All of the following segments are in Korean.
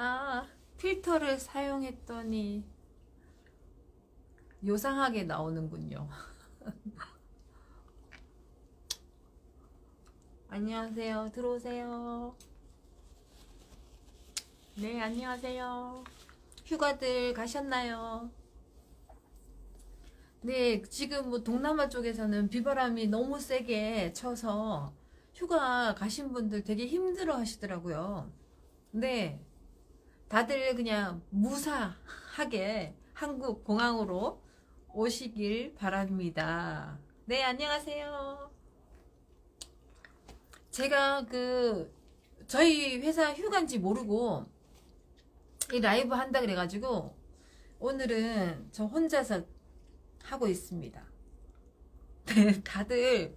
아, 필터를 사용했더니 요상하게 나오는군요. 안녕하세요. 들어오세요. 네, 안녕하세요. 휴가들 가셨나요? 네, 지금 뭐 동남아 쪽에서는 비바람이 너무 세게 쳐서 휴가 가신 분들 되게 힘들어 하시더라고요. 네, 다들 그냥 무사하게 한국 공항으로 오시길 바랍니다. 네, 안녕하세요. 제가 저희 회사 휴가인지 모르고 이 라이브 한다 그래가지고 오늘은 저 혼자서 하고 있습니다. 네, 다들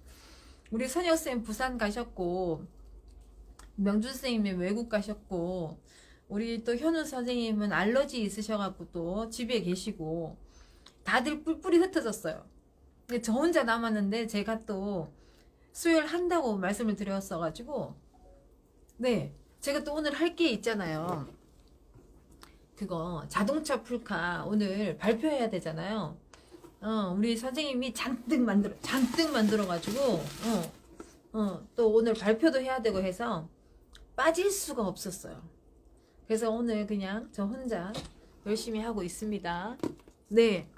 우리 선영쌤 부산 가셨고 명준쌤이 외국 가셨고 우리 또 현우 선생님은 알러지 있으셔갖고 또 집에 계시고 다들 뿔뿔이 흩어졌어요. 근데 저 혼자 남았는데 제가 또 수요일 한다고 말씀을 드렸어가지고 네, 제가 또 오늘 할 게 있잖아요. 그거 자동차 풀카 오늘 발표해야 되잖아요. 우리 선생님이 잔뜩 만들어가지고 또 오늘 발표도 해야 되고 해서 빠질 수가 없었어요. 그래서 오늘 그냥 저 혼자 열심히 하고 있습니다. 네.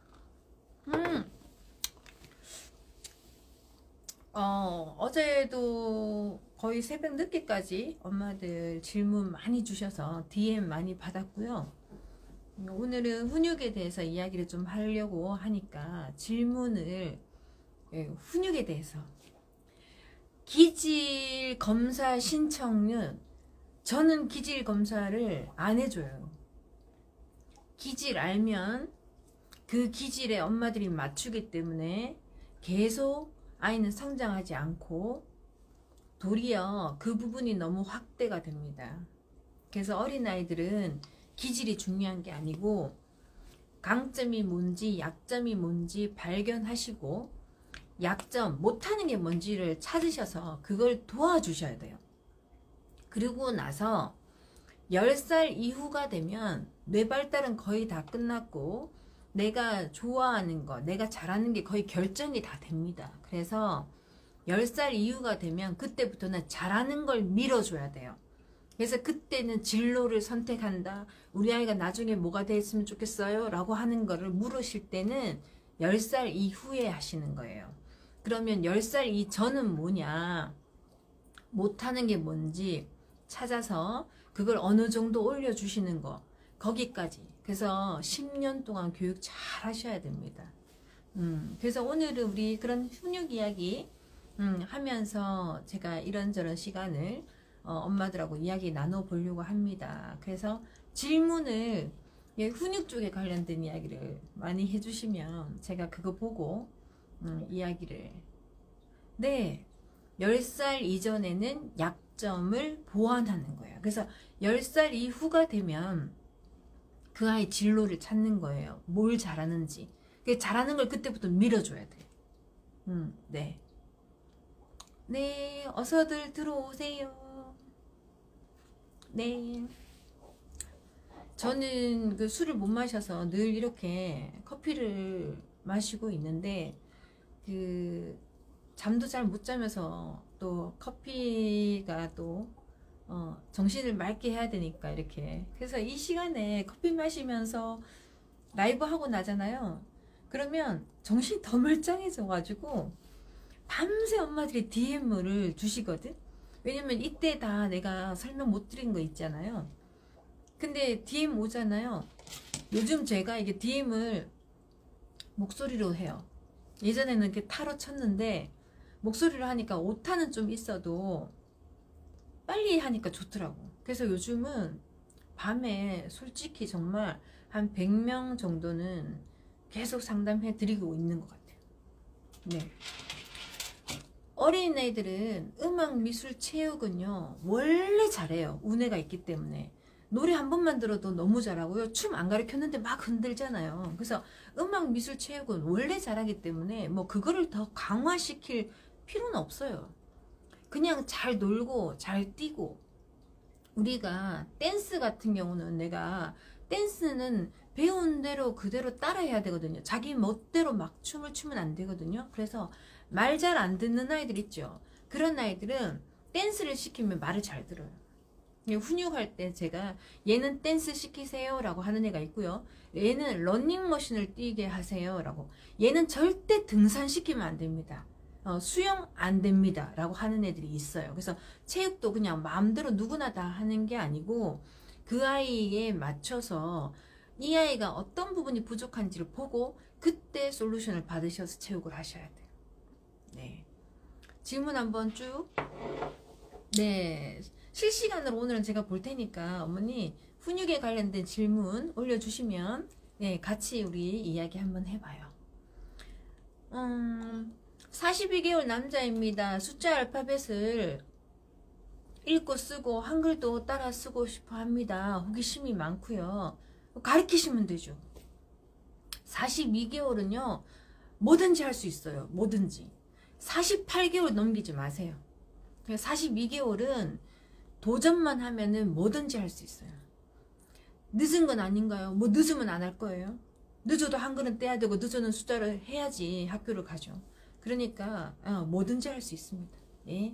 어제도 거의 새벽 늦게까지 엄마들 질문 많이 주셔서 DM 많이 받았고요. 오늘은 훈육에 대해서 이야기를 좀 하려고 하니까 질문을 훈육에 대해서 기질 검사 신청은 저는 기질 검사를 안 해줘요. 기질 알면 그 기질에 엄마들이 맞추기 때문에 계속 아이는 성장하지 않고 도리어 그 부분이 너무 확대가 됩니다. 그래서 어린아이들은 기질이 중요한 게 아니고 강점이 뭔지 약점이 뭔지 발견하시고 약점 못하는 게 뭔지를 찾으셔서 그걸 도와주셔야 돼요. 그리고 나서 10살 이후가 되면 뇌 발달은 거의 다 끝났고 내가 좋아하는 거, 내가 잘하는 게 거의 결정이 다 됩니다. 그래서 10살 이후가 되면 그때부터는 잘하는 걸 밀어줘야 돼요. 그래서 그때는 진로를 선택한다. 우리 아이가 나중에 뭐가 됐으면 좋겠어요? 라고 하는 거를 물으실 때는 10살 이후에 하시는 거예요. 그러면 10살 이전은 뭐냐? 못하는 게 뭔지 찾아서 그걸 어느 정도 올려주시는 거. 거기까지. 그래서 10년 동안 교육 잘 하셔야 됩니다. 그래서 오늘은 우리 그런 훈육 이야기 하면서 제가 이런저런 시간을 엄마들하고 이야기 나눠보려고 합니다. 그래서 질문을 훈육 쪽에 관련된 이야기를 많이 해주시면 제가 그거 보고 이야기를 네 10살 이전에는 약점을 보완하는 거예요. 그래서 10살 이후가 되면 그 아이 진로를 찾는 거예요. 뭘 잘하는지. 잘하는 걸 그때부터 밀어줘야 돼. 네. 네, 어서들 들어오세요. 네. 저는 그 술을 못 마셔서 늘 이렇게 커피를 마시고 있는데, 잠도 잘 못 자면서 또 커피가 또, 정신을 맑게 해야 되니까 이렇게. 그래서 이 시간에 커피 마시면서 라이브 하고 나잖아요. 그러면 정신이 더 멀쩡해져가지고, 밤새 엄마들이 DM을 주시거든? 왜냐면 이때 다 내가 설명 못 드린 거 있잖아요. 근데 DM 오잖아요. 요즘 제가 이게 DM을 목소리로 해요. 예전에는 이렇게 타로 쳤는데 목소리로 하니까 오타는 좀 있어도 빨리 하니까 좋더라고. 그래서 요즘은 밤에 솔직히 정말 한 100명 정도는 계속 상담해 드리고 있는 것 같아요. 네. 어린애들은 음악 미술 체육은요 원래 잘해요. 운해가 있기 때문에 노래 한 번만 들어도 너무 잘하고요. 춤 안 가르쳤는데 막 흔들잖아요. 그래서 음악 미술 체육은 원래 잘하기 때문에 뭐 그거를 더 강화시킬 필요는 없어요. 그냥 잘 놀고 잘 뛰고 우리가 댄스 같은 경우는 내가 댄스는 배운 대로 그대로 따라해야 되거든요. 자기 멋대로 막 춤을 추면 안 되거든요. 그래서 말 잘 안 듣는 아이들 있죠. 그런 아이들은 댄스를 시키면 말을 잘 들어요. 훈육할 때 제가 얘는 댄스 시키세요 라고 하는 애가 있고요. 얘는 러닝머신을 뛰게 하세요 라고, 얘는 절대 등산시키면 안 됩니다. 수영 안 됩니다 라고 하는 애들이 있어요. 그래서 체육도 그냥 마음대로 누구나 다 하는 게 아니고 그 아이에 맞춰서 이 아이가 어떤 부분이 부족한지를 보고 그때 솔루션을 받으셔서 체육을 하셔야 돼요. 네. 질문 한번 쭉. 네. 실시간으로 오늘은 제가 볼 테니까 어머니 훈육에 관련된 질문 올려주시면 네, 같이 우리 이야기 한번 해봐요. 42개월 남자입니다. 숫자 알파벳을 읽고 쓰고 한글도 따라 쓰고 싶어 합니다. 호기심이 많고요. 가르치시면 되죠. 42개월은요 뭐든지 할 수 있어요. 뭐든지. 48개월 넘기지 마세요. 42개월은 도전만 하면은 뭐든지 할 수 있어요. 늦은 건 아닌가요? 뭐 늦으면 안 할 거예요. 늦어도 한글은 떼야 되고 늦어는 숫자를 해야지 학교를 가죠. 그러니까 뭐든지 할 수 있습니다. 예.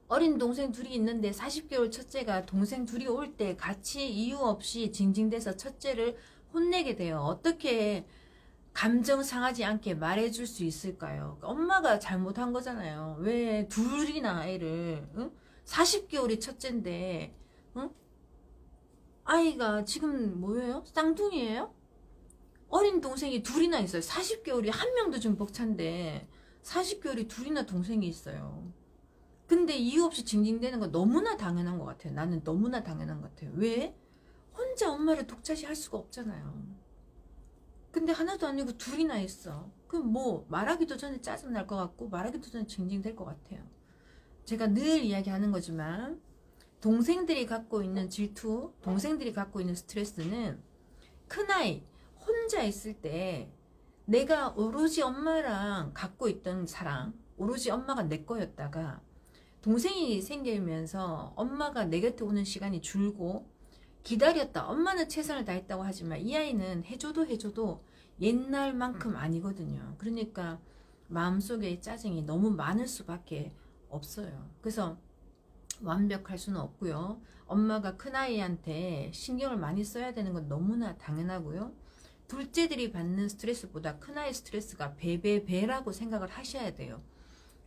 어린 동생 둘이 있는데 40개월 첫째가 동생 둘이 올 때 같이 이유 없이 징징대서 첫째를 혼내게 돼요. 어떻게 감정 상하지 않게 말해줄 수 있을까요? 엄마가 잘못한 거잖아요. 왜 둘이나 애를 40개월이 첫째인데 아이가 지금 뭐예요? 쌍둥이에요? 어린 동생이 둘이나 있어요. 40개월이 한 명도 좀 벅찬데 40개월이 둘이나 동생이 있어요. 근데 이유 없이 징징대는 거 너무나 당연한 것 같아요. 나는 너무나 당연한 것 같아요. 왜? 혼자 엄마를 독차지할 수가 없잖아요. 근데 하나도 아니고 둘이나 있어. 그럼 뭐 말하기도 전에 짜증날 것 같고 말하기도 전에 징징댈 것 같아요. 제가 늘 이야기하는 거지만 동생들이 갖고 있는 질투, 동생들이 갖고 있는 스트레스는 큰아이 혼자 있을 때 내가 오로지 엄마랑 갖고 있던 사랑, 오로지 엄마가 내 거였다가 동생이 생기면서 엄마가 내 곁에 오는 시간이 줄고 기다렸다. 엄마는 최선을 다했다고 하지만 이 아이는 해줘도 옛날만큼 아니거든요. 그러니까 마음속에 짜증이 너무 많을 수밖에 없어요. 그래서 완벽할 수는 없고요. 엄마가 큰아이한테 신경을 많이 써야 되는 건 너무나 당연하고요. 둘째들이 받는 스트레스보다 큰아이 스트레스가 배라고 생각을 하셔야 돼요.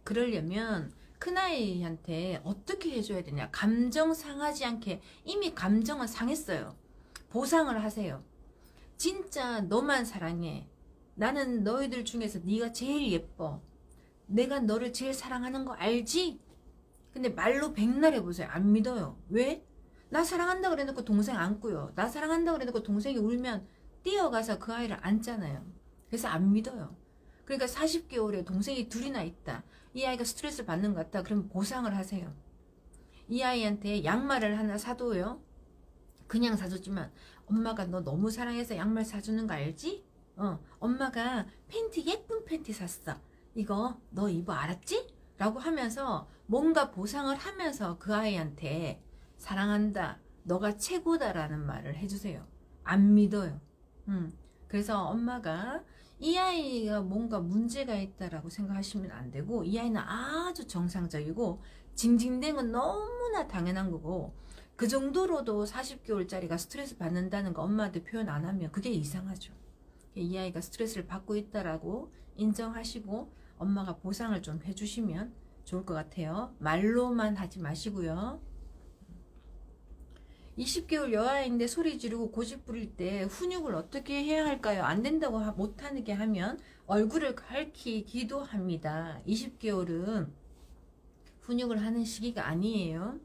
그러려면 큰아이한테 어떻게 해줘야 되냐. 감정 상하지 않게. 이미 감정은 상했어요. 보상을 하세요. 진짜 너만 사랑해. 나는 너희들 중에서 네가 제일 예뻐. 내가 너를 제일 사랑하는 거 알지? 근데 말로 백날 해보세요. 안 믿어요. 왜? 나 사랑한다 그래놓고 동생 안고요. 나 사랑한다 그래놓고 동생이 울면 뛰어가서 그 아이를 안잖아요. 그래서 안 믿어요. 그러니까 40개월에 동생이 둘이나 있다. 이 아이가 스트레스를 받는 것 같다. 그럼 보상을 하세요. 이 아이한테 양말을 하나 사둬요. 그냥 사줬지만 엄마가 너 너무 사랑해서 양말 사주는 거 알지? 엄마가 팬티 예쁜 팬티 샀어. 이거 너 입어 알았지? 라고 하면서 뭔가 보상을 하면서 그 아이한테 사랑한다. 너가 최고다라는 말을 해주세요. 안 믿어요. 그래서 엄마가 이 아이가 뭔가 문제가 있다라고 생각하시면 안 되고 이 아이는 아주 정상적이고 징징댄 건 너무나 당연한 거고 그 정도로도 40개월짜리가 스트레스 받는다는 거 엄마한테 표현 안 하면 그게 이상하죠. 이 아이가 스트레스를 받고 있다라고 인정하시고 엄마가 보상을 좀 해주시면 좋을 것 같아요. 말로만 하지 마시고요. 20개월 여아인데 소리 지르고 고집 부릴 때 훈육을 어떻게 해야 할까요? 안 된다고 못하게 하면 얼굴을 핥히기도 합니다. 20개월은 훈육을 하는 시기가 아니에요.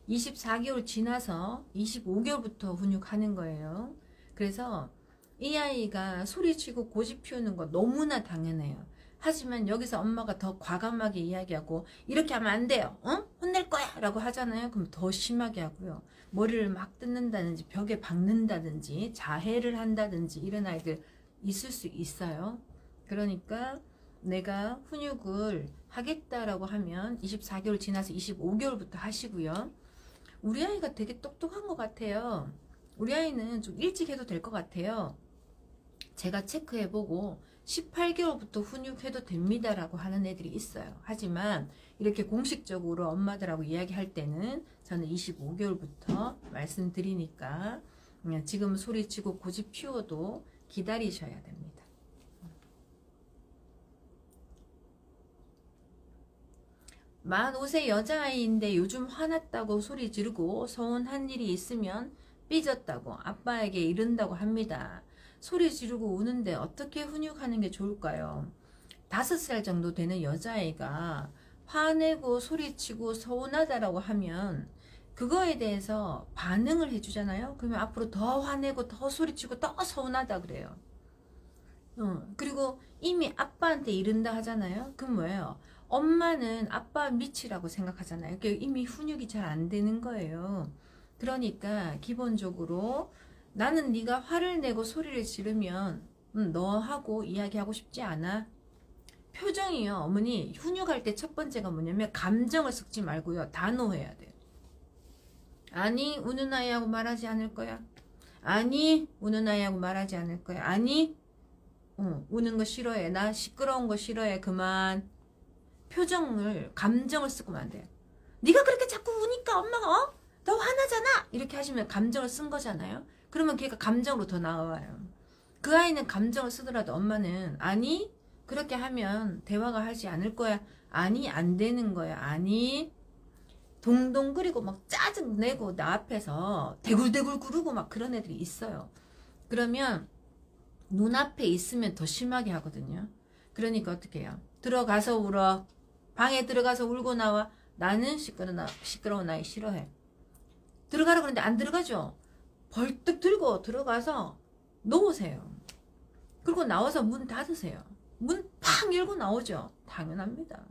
24개월 지나서 25개월부터 훈육하는 거예요. 그래서 이 아이가 소리치고 고집 피우는 거 너무나 당연해요. 하지만 여기서 엄마가 더 과감하게 이야기하고 이렇게 하면 안 돼요. 혼낼 거야 라고 하잖아요. 그럼 더 심하게 하고요. 머리를 막 뜯는다든지 벽에 박는다든지 자해를 한다든지 이런 아이들 있을 수 있어요. 그러니까 내가 훈육을 하겠다라고 하면 24개월 지나서 25개월부터 하시고요. 우리 아이가 되게 똑똑한 것 같아요. 우리 아이는 좀 일찍 해도 될 것 같아요. 제가 체크해보고 18개월부터 훈육해도 됩니다라고 하는 애들이 있어요. 하지만 이렇게 공식적으로 엄마들하고 이야기할 때는 저는 25개월부터 말씀드리니까 지금 소리치고 고집 피워도 기다리셔야 됩니다. 만 5세 여자아이인데 요즘 화났다고 소리 지르고 서운한 일이 있으면 삐졌다고 아빠에게 이른다고 합니다. 소리 지르고 우는데 어떻게 훈육하는 게 좋을까요? 5살 정도 되는 여자아이가 화내고 소리치고 서운하다라고 하면 그거에 대해서 반응을 해주잖아요. 그러면 앞으로 더 화내고 더 소리치고 더 서운하다 그래요. 그리고 이미 아빠한테 이른다 하잖아요. 그럼 뭐예요? 엄마는 아빠 밑이라고 생각하잖아요. 이미 훈육이 잘 안 되는 거예요. 그러니까 기본적으로 나는 네가 화를 내고 소리를 지르면 너하고 이야기하고 싶지 않아. 표정이요. 어머니 훈육할 때 첫 번째가 뭐냐면 감정을 섞지 말고요. 단호해야 돼요. 아니 우는 아이하고 말하지 않을 거야. 아니 우는 아이하고 말하지 않을 거야. 아니 우는 거 싫어해. 나 시끄러운 거 싫어해. 그만. 표정을 감정을 쓰고 안 돼요. 네가 그렇게 자꾸 우니까 엄마가 너 화나잖아 이렇게 하시면 감정을 쓴 거잖아요. 그러면 걔가 감정으로 더 나와요. 그 아이는 감정을 쓰더라도 엄마는 아니 그렇게 하면 대화가 하지 않을 거야. 아니 안 되는 거야. 아니 동동그리고 막 짜증내고 나 앞에서 대굴대굴 구르고 막 그런 애들이 있어요. 그러면 눈앞에 있으면 더 심하게 하거든요. 그러니까 어떻게 해요? 들어가서 울어. 방에 들어가서 울고 나와. 나는 시끄러운 아이 싫어해. 들어가라 그러는데 안 들어가죠. 벌떡 들고 들어가서 놓으세요. 그리고 나와서 문 닫으세요. 문 팍 열고 나오죠. 당연합니다.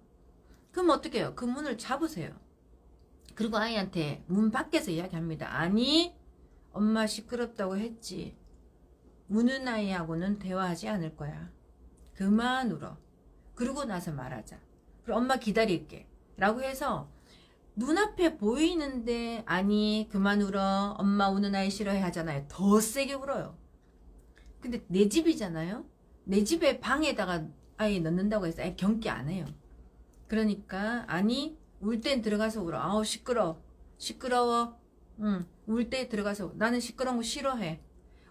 그럼 어떻게 해요? 그 문을 잡으세요. 그리고 아이한테 문 밖에서 이야기합니다. 아니 엄마 시끄럽다고 했지. 우는 아이하고는 대화하지 않을 거야. 그만 울어. 그러고 나서 말하자. 그럼 엄마 기다릴게. 라고 해서 눈앞에 보이는데 아니 그만 울어. 엄마 우는 아이 싫어해 하잖아요. 더 세게 울어요. 근데 내 집이잖아요. 내 집에 방에다가 아이 넣는다고 해서 아이 경기 안 해요. 그러니까 아니 울 땐 들어가서 울어. 아우 시끄러워. 울 때 들어가서 나는 시끄러운 거 싫어해.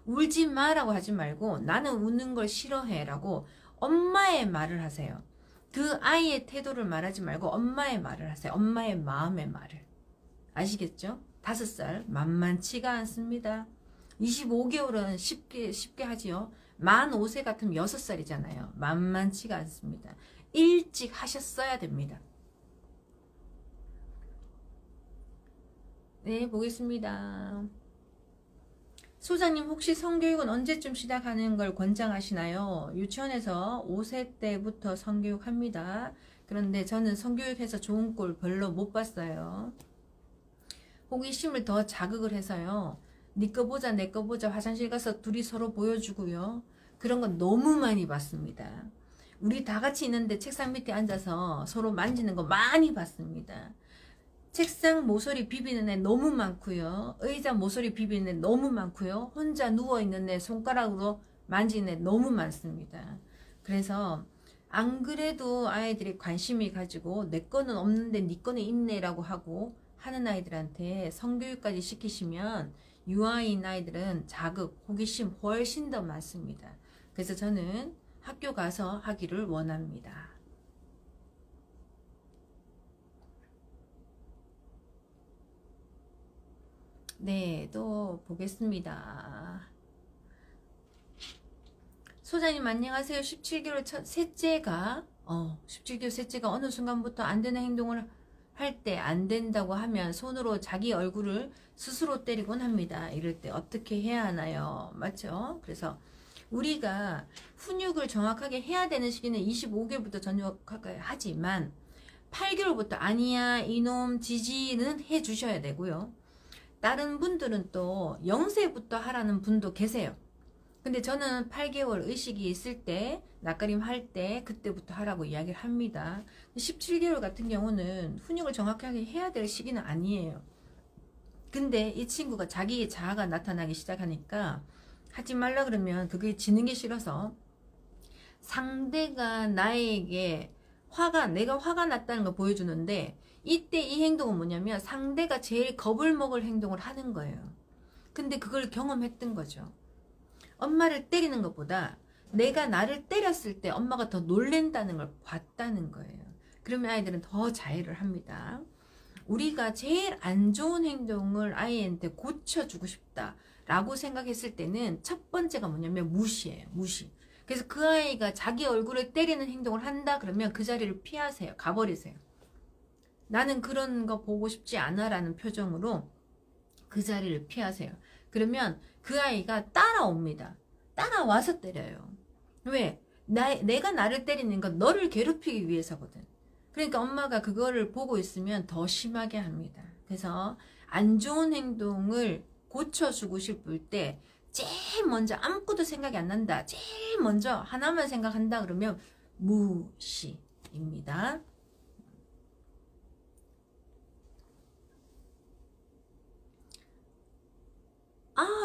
울지 마라고 하지 말고 나는 우는 걸 싫어해 라고 엄마의 말을 하세요. 그 아이의 태도를 말하지 말고 엄마의 말을 하세요. 엄마의 마음의 말을. 아시겠죠? 5살 만만치가 않습니다. 25개월은 쉽게 하지요. 만 5세 같으면 6살이잖아요. 만만치가 않습니다. 일찍 하셨어야 됩니다. 네, 보겠습니다. 소장님 혹시 성교육은 언제쯤 시작하는 걸 권장하시나요? 유치원에서 5세 때부터 성교육합니다. 그런데 저는 성교육해서 좋은 꼴 별로 못 봤어요. 호기심을 더 자극을 해서요. 네 거 보자 내 거 보자 화장실 가서 둘이 서로 보여주고요. 그런 건 너무 많이 봤습니다. 우리 다 같이 있는데 책상 밑에 앉아서 서로 만지는 거 많이 봤습니다. 책상 모서리 비비는 애 너무 많고요. 의자 모서리 비비는 애 너무 많고요. 혼자 누워있는 애 손가락으로 만지는 애 너무 많습니다. 그래서 안 그래도 아이들이 관심이 가지고 내 거는 없는데 네 거는 있네 라고 하고 하는 아이들한테 성교육까지 시키시면 유아인 아이들은 자극, 호기심 훨씬 더 많습니다. 그래서 저는 학교 가서 하기를 원합니다. 네, 또 보겠습니다. 소장님 안녕하세요. 17개월 셋째가 17개월 셋째가 어느 순간부터 안 되는 행동을 할 때 안 된다고 하면 손으로 자기 얼굴을 스스로 때리곤 합니다. 이럴 때 어떻게 해야 하나요? 맞죠? 그래서 우리가 훈육을 정확하게 해야 되는 시기는 25개월부터 정확하게 하지만 8개월부터 아니야 이놈 지지는 해주셔야 되고요. 다른 분들은 또 0세부터 하라는 분도 계세요. 근데 저는 8개월 의식이 있을 때, 낯가림 할 때, 그때부터 하라고 이야기를 합니다. 17개월 같은 경우는 훈육을 정확하게 해야 될 시기는 아니에요. 근데 이 친구가 자기의 자아가 나타나기 시작하니까 하지 말라 그러면 그게 지는 게 싫어서 상대가 나에게 내가 화가 났다는 걸 보여주는데 이때 이 행동은 뭐냐면 상대가 제일 겁을 먹을 행동을 하는 거예요. 근데 그걸 경험했던 거죠. 엄마를 때리는 것보다 내가 나를 때렸을 때 엄마가 더 놀랜다는 걸 봤다는 거예요. 그러면 아이들은 더 자해를 합니다. 우리가 제일 안 좋은 행동을 아이한테 고쳐주고 싶다라고 생각했을 때는 첫 번째가 뭐냐면 무시예요. 무시. 그래서 그 아이가 자기 얼굴을 때리는 행동을 한다 그러면 그 자리를 피하세요. 가버리세요. 나는 그런 거 보고 싶지 않아 라는 표정으로 그 자리를 피하세요. 그러면 그 아이가 따라옵니다. 따라와서 때려요. 왜? 내가 나를 때리는 건 너를 괴롭히기 위해서거든. 그러니까 엄마가 그거를 보고 있으면 더 심하게 합니다. 그래서 안 좋은 행동을 고쳐주고 싶을 때 제일 먼저 아무것도 생각이 안 난다. 제일 먼저 하나만 생각한다 그러면 무시입니다.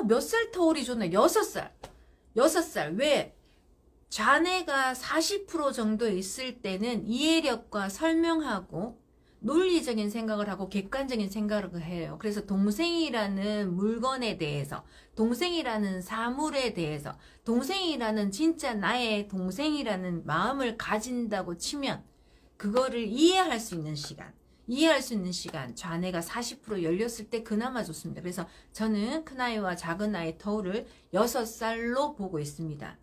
몇 살 터울이 좋네. 6살. 6살. 왜? 자네가 40% 정도 있을 때는 이해력과 설명하고 논리적인 생각을 하고 객관적인 생각을 해요. 그래서 동생이라는 물건에 대해서, 동생이라는 사물에 대해서, 동생이라는 진짜 나의 동생이라는 마음을 가진다고 치면 그거를 이해할 수 있는 시간, 자네가 40% 열렸을 때 그나마 좋습니다. 그래서 저는 큰아이와 작은아이 터울을 6살로 보고 있습니다.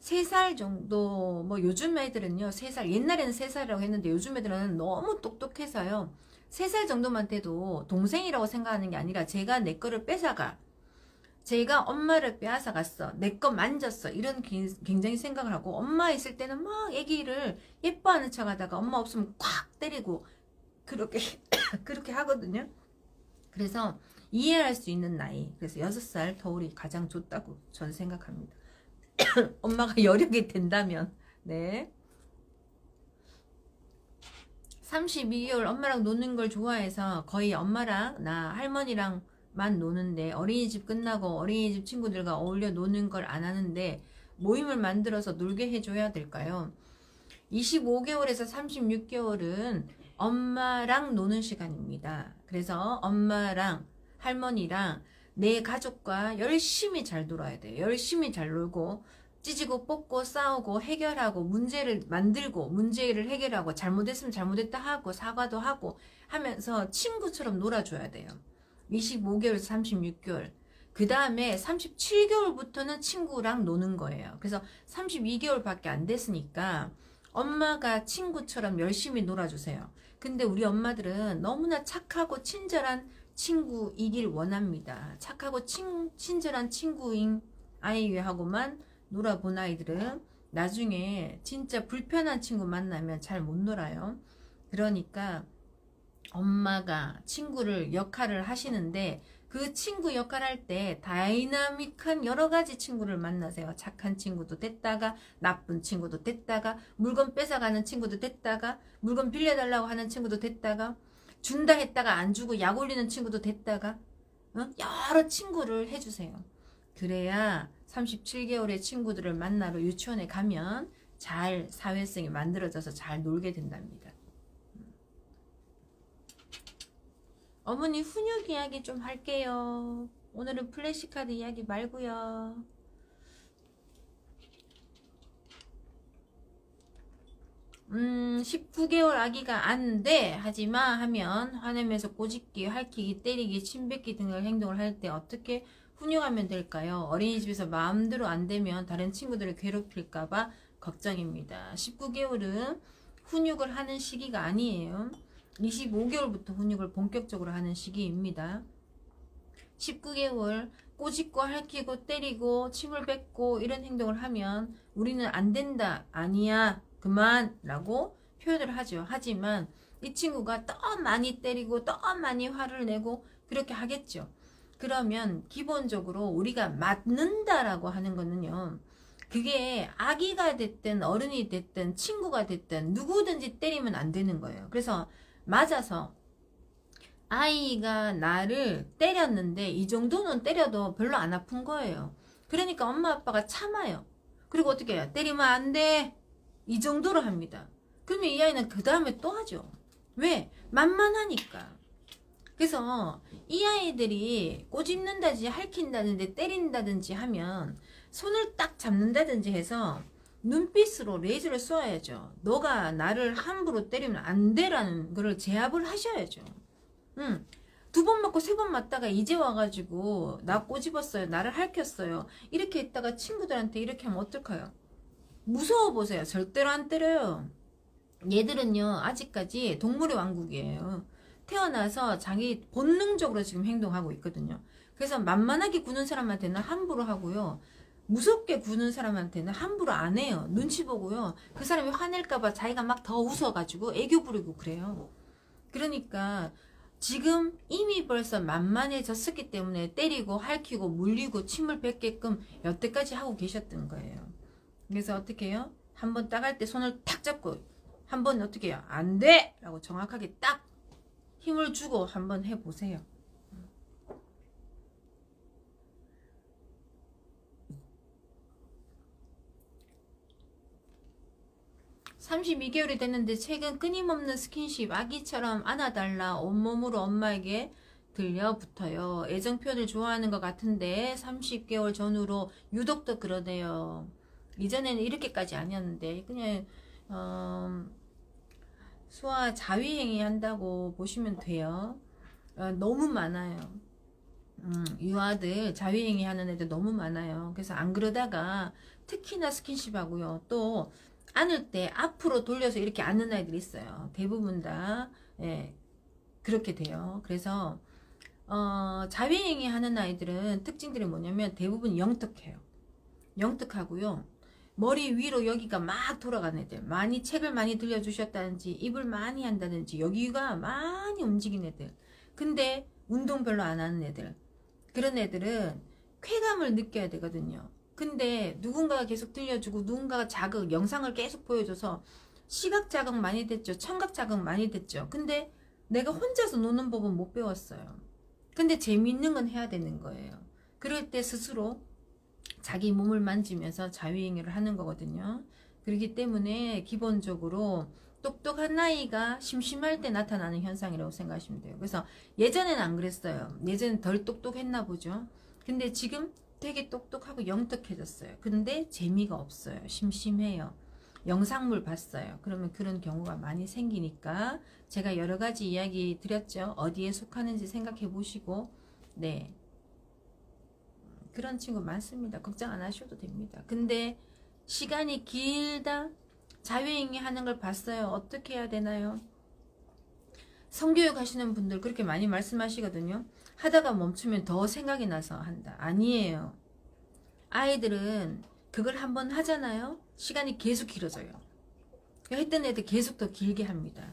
3살 정도, 뭐 요즘 애들은요, 3살, 옛날에는 3살이라고 했는데 요즘 애들은 너무 똑똑해서요, 3살 정도만 돼도 동생이라고 생각하는 게 아니라 제가 내 거를 뺏어가, 제가 엄마를 빼앗아갔어, 내 거 만졌어, 이런 굉장히 생각을 하고, 엄마 있을 때는 막 애기를 예뻐하는 척 하다가 엄마 없으면 콱 때리고 그렇게 그렇게 하거든요. 그래서 이해할 수 있는 나이, 그래서 6살 터울이 가장 좋다고 저는 생각합니다. 엄마가 여력이 된다면. 네. 32개월 엄마랑 노는 걸 좋아해서 거의 엄마랑 나 할머니랑만 노는데, 어린이집 끝나고 어린이집 친구들과 어울려 노는 걸 안 하는데 모임을 만들어서 놀게 해줘야 될까요? 25개월에서 36개월은 엄마랑 노는 시간입니다. 그래서 엄마랑 할머니랑 내 가족과 열심히 잘 놀아야 돼요. 열심히 잘 놀고 찢고 뽑고 싸우고 해결하고 문제를 만들고 문제를 해결하고 잘못했으면 잘못했다 하고 사과도 하고 하면서 친구처럼 놀아줘야 돼요. 25개월에서 36개월. 그 다음에 37개월부터는 친구랑 노는 거예요. 그래서 32개월밖에 안 됐으니까 엄마가 친구처럼 열심히 놀아주세요. 근데 우리 엄마들은 너무나 착하고 친절한 친구이길 원합니다. 착하고 친절한 친구인 아이하고만 놀아본 아이들은 나중에 진짜 불편한 친구 만나면 잘 못 놀아요. 그러니까 엄마가 친구를 역할을 하시는데 그 친구 역할 할 때 다이나믹한 여러 가지 친구를 만나세요. 착한 친구도 됐다가 나쁜 친구도 됐다가 물건 뺏어가는 친구도 됐다가 물건 빌려달라고 하는 친구도 됐다가 준다 했다가 안 주고 약 올리는 친구도 됐다가 여러 친구를 해주세요. 그래야 37개월의 친구들을 만나러 유치원에 가면 잘 사회성이 만들어져서 잘 놀게 된답니다. 어머니 훈육 이야기 좀 할게요. 오늘은 플래시카드 이야기 말고요. 19개월 아기가 안 돼 하지마 하면 화내면서 꼬집기, 핥히기, 때리기, 침뱉기 등의 행동을 할 때 어떻게 훈육하면 될까요? 어린이집에서 마음대로 안 되면 다른 친구들을 괴롭힐까봐 걱정입니다. 19개월은 훈육을 하는 시기가 아니에요. 25개월부터 훈육을 본격적으로 하는 시기입니다. 19개월 꼬집고 핥히고 때리고 침을 뱉고 이런 행동을 하면 우리는 안 된다, 아니야, 그만 라고 표현을 하죠. 하지만 이 친구가 더 많이 때리고 더 많이 화를 내고 그렇게 하겠죠. 그러면 기본적으로 우리가 맞는다라고 하는 거는요. 그게 아기가 됐든 어른이 됐든 친구가 됐든 누구든지 때리면 안 되는 거예요. 그래서 맞아서 아이가 나를 때렸는데 이 정도는 때려도 별로 안 아픈 거예요. 그러니까 엄마 아빠가 참아요. 그리고 어떻게 해요? 때리면 안 돼. 이 정도로 합니다. 그러면 이 아이는 그 다음에 또 하죠. 왜? 만만하니까. 그래서 이 아이들이 꼬집는다든지 할킨다든지 때린다든지 하면 손을 딱 잡는다든지 해서 눈빛으로 레이저를 쏘아야죠. 너가 나를 함부로 때리면 안 돼라는 거를 제압을 하셔야죠. 두 번 맞고 세 번 맞다가 이제 와가지고 나 꼬집었어요. 나를 할켰어요. 이렇게 했다가 친구들한테 이렇게 하면 어떡해요? 무서워 보세요. 절대로 안 때려요. 얘들은요 아직까지 동물의 왕국이에요. 태어나서 자기 본능적으로 지금 행동하고 있거든요. 그래서 만만하게 구는 사람한테는 함부로 하고요. 무섭게 구는 사람한테는 함부로 안 해요. 눈치 보고요. 그 사람이 화낼까봐 자기가 막 더 웃어가지고 애교 부리고 그래요. 그러니까 지금 이미 벌써 만만해졌었기 때문에 때리고 할퀴고 물리고 침을 뱉게끔 여태까지 하고 계셨던 거예요. 그래서 어떻게 해요? 한번 따갈 때 손을 탁 잡고 한번 어떻게 해요? 안 돼! 라고 정확하게 딱 힘을 주고 한번 해보세요. 32개월이 됐는데 최근 끊임없는 스킨십, 아기처럼 안아달라 온몸으로 엄마에게 들려붙어요. 애정 표현을 좋아하는 것 같은데 30개월 전후로 유독 더 그러네요. 이전에는 이렇게까지 아니었는데 그냥 소아 자위행위 한다고 보시면 돼요. 너무 많아요. 유아들 자위행위 하는 애들 너무 많아요. 그래서 안 그러다가 특히나 스킨십 하고요. 또 안을 때 앞으로 돌려서 이렇게 안는 아이들이 있어요. 대부분 다 예, 그렇게 돼요. 그래서 자위행위 하는 아이들은 특징들이 뭐냐면 대부분 영특해요. 영특하고요. 머리 위로 여기가 막 돌아가는 애들, 많이 책을 많이 들려주셨다든지 입을 많이 한다든지 여기가 많이 움직이는 애들, 근데 운동 별로 안 하는 애들, 그런 애들은 쾌감을 느껴야 되거든요. 근데 누군가가 계속 들려주고 누군가가 자극, 영상을 계속 보여줘서 시각 자극 많이 됐죠. 청각 자극 많이 됐죠. 근데 내가 혼자서 노는 법은 못 배웠어요. 근데 재밌는 건 해야 되는 거예요. 그럴 때 스스로 자기 몸을 만지면서 자유행위를 하는 거거든요. 그렇기 때문에 기본적으로 똑똑한 아이가 심심할 때 나타나는 현상이라고 생각하시면 돼요. 그래서 예전에는 안 그랬어요. 예전엔 덜 똑똑했나 보죠. 근데 지금 되게 똑똑하고 영특해졌어요. 근데 재미가 없어요. 심심해요. 영상물 봤어요. 그러면 그런 경우가 많이 생기니까 제가 여러 가지 이야기 드렸죠. 어디에 속하는지 생각해 보시고 네. 그런 친구 많습니다. 걱정 안 하셔도 됩니다. 근데 시간이 길다? 자유행위 하는 걸 봤어요. 어떻게 해야 되나요? 성교육 하시는 분들 그렇게 많이 말씀하시거든요. 하다가 멈추면 더 생각이 나서 한다. 아니에요. 아이들은 그걸 한번 하잖아요. 시간이 계속 길어져요. 했던 애들 계속 더 길게 합니다.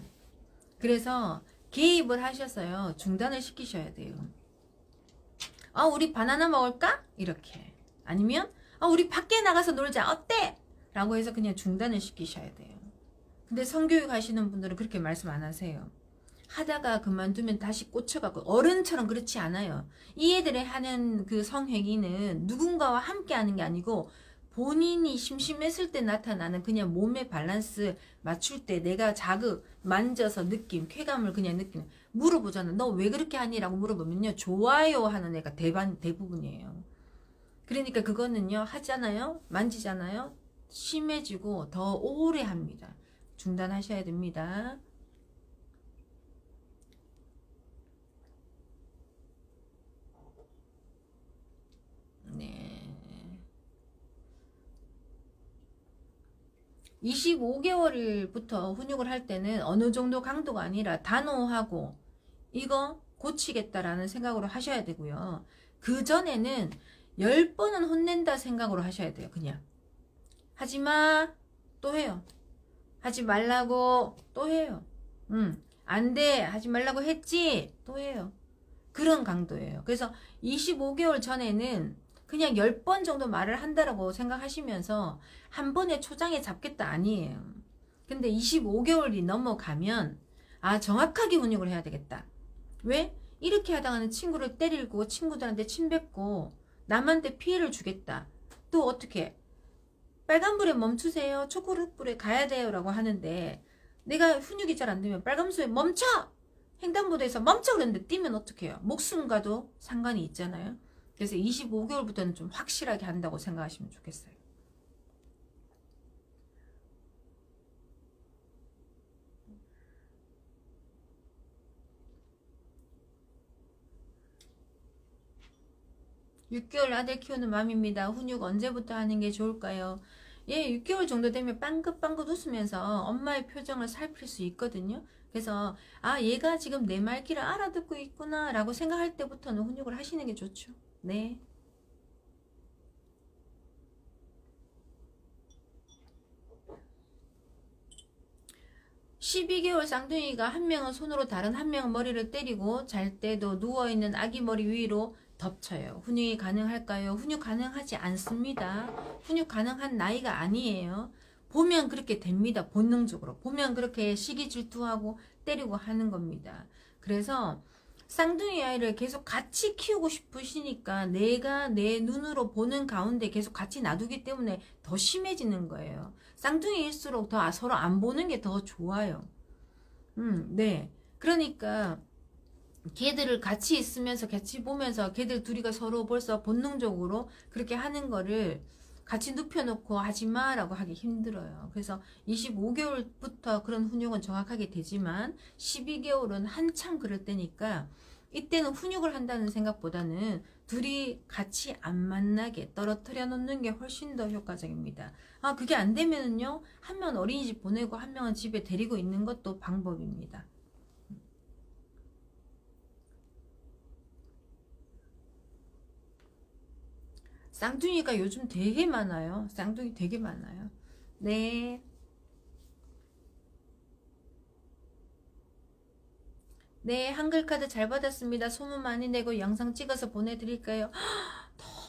그래서 개입을 하셔서요. 중단을 시키셔야 돼요. 우리 바나나 먹을까? 이렇게. 아니면 우리 밖에 나가서 놀자. 어때? 라고 해서 그냥 중단을 시키셔야 돼요. 근데 성교육 하시는 분들은 그렇게 말씀 안 하세요. 하다가 그만두면 다시 꽂혀가고 어른처럼 그렇지 않아요. 이 애들이 하는 그 성행위는 누군가와 함께 하는 게 아니고 본인이 심심했을 때 나타나는 그냥 몸의 밸런스 맞출 때 내가 자극, 만져서 느낌, 쾌감을 그냥 느끼는. 물어보잖아. 너 왜 그렇게 하니? 라고 물어보면요. 좋아요 하는 애가 대부분이에요. 그러니까 그거는요. 하잖아요. 만지잖아요. 심해지고 더 오래 합니다. 중단하셔야 됩니다. 네. 25개월부터 훈육을 할 때는 어느 정도 강도가 아니라 단호하고 이거 고치겠다라는 생각으로 하셔야 되고요. 그 전에는 10번은 혼낸다 생각으로 하셔야 돼요. 그냥 하지마 또 해요. 하지 말라고 또 해요. 안 돼 하지 말라고 했지 또 해요. 그런 강도예요. 그래서 25개월 전에는 그냥 10번 정도 말을 한다라고 생각하시면서 한 번에 초장에 잡겠다 아니에요. 근데 25개월이 넘어가면 아, 정확하게 훈육을 해야 되겠다. 왜? 이렇게 하다가는 친구를 때리고 친구들한테 침뱉고 남한테 피해를 주겠다. 또 어떻게? 빨간불에 멈추세요. 초록불에 가야 돼요. 라고 하는데 내가 훈육이 잘 안 되면 빨간불에 멈춰! 횡단보도에서 멈춰! 그랬는데 뛰면 어떡해요? 목숨과도 상관이 있잖아요. 그래서 25개월부터는 좀 확실하게 한다고 생각하시면 좋겠어요. (6개월) 아들 키우는 맘입니다. 훈육 언제부터 하는 게 좋을까요? 예, 6개월 정도 되면 빵긋빵긋 웃으면서 엄마의 표정을 살필 수 있거든요. 그래서 아, 얘가 지금 내 말귀를 알아듣고 있구나 라고 생각할 때부터는 훈육을 하시는 게 좋죠. 네. (12개월) 쌍둥이가 한 명은 손으로 다른 한 명은 머리를 때리고 잘 때도 누워있는 아기 머리 위로 덮쳐요. 훈육이 가능할까요? 훈육 가능하지 않습니다. 훈육 가능한 나이가 아니에요. 보면 그렇게 됩니다. 본능적으로. 보면 그렇게 시기 질투하고 때리고 하는 겁니다. 그래서 쌍둥이 아이를 계속 같이 키우고 싶으시니까 내가 내 눈으로 보는 가운데 계속 같이 놔두기 때문에 더 심해지는 거예요. 쌍둥이일수록 더 서로 안 보는 게 더 좋아요. 네. 그러니까 걔들을 같이 있으면서 같이 보면서 걔들 둘이가 서로 벌써 본능적으로 그렇게 하는 거를 같이 눕혀놓고 하지마 라고 하기 힘들어요. 그래서 25개월부터 그런 훈육은 정확하게 되지만 12개월은 한참 그럴 때니까 이때는 훈육을 한다는 생각보다는 둘이 같이 안 만나게 떨어뜨려 놓는 게 훨씬 더 효과적입니다. 아, 그게 안 되면은요, 한 명은 어린이집 보내고 한 명은 집에 데리고 있는 것도 방법입니다. 쌍둥이가 요즘 되게 많아요. 쌍둥이 되게 많아요. 네. 네, 한글 카드 잘 받았습니다. 소문 많이 내고 영상 찍어서 보내드릴까요?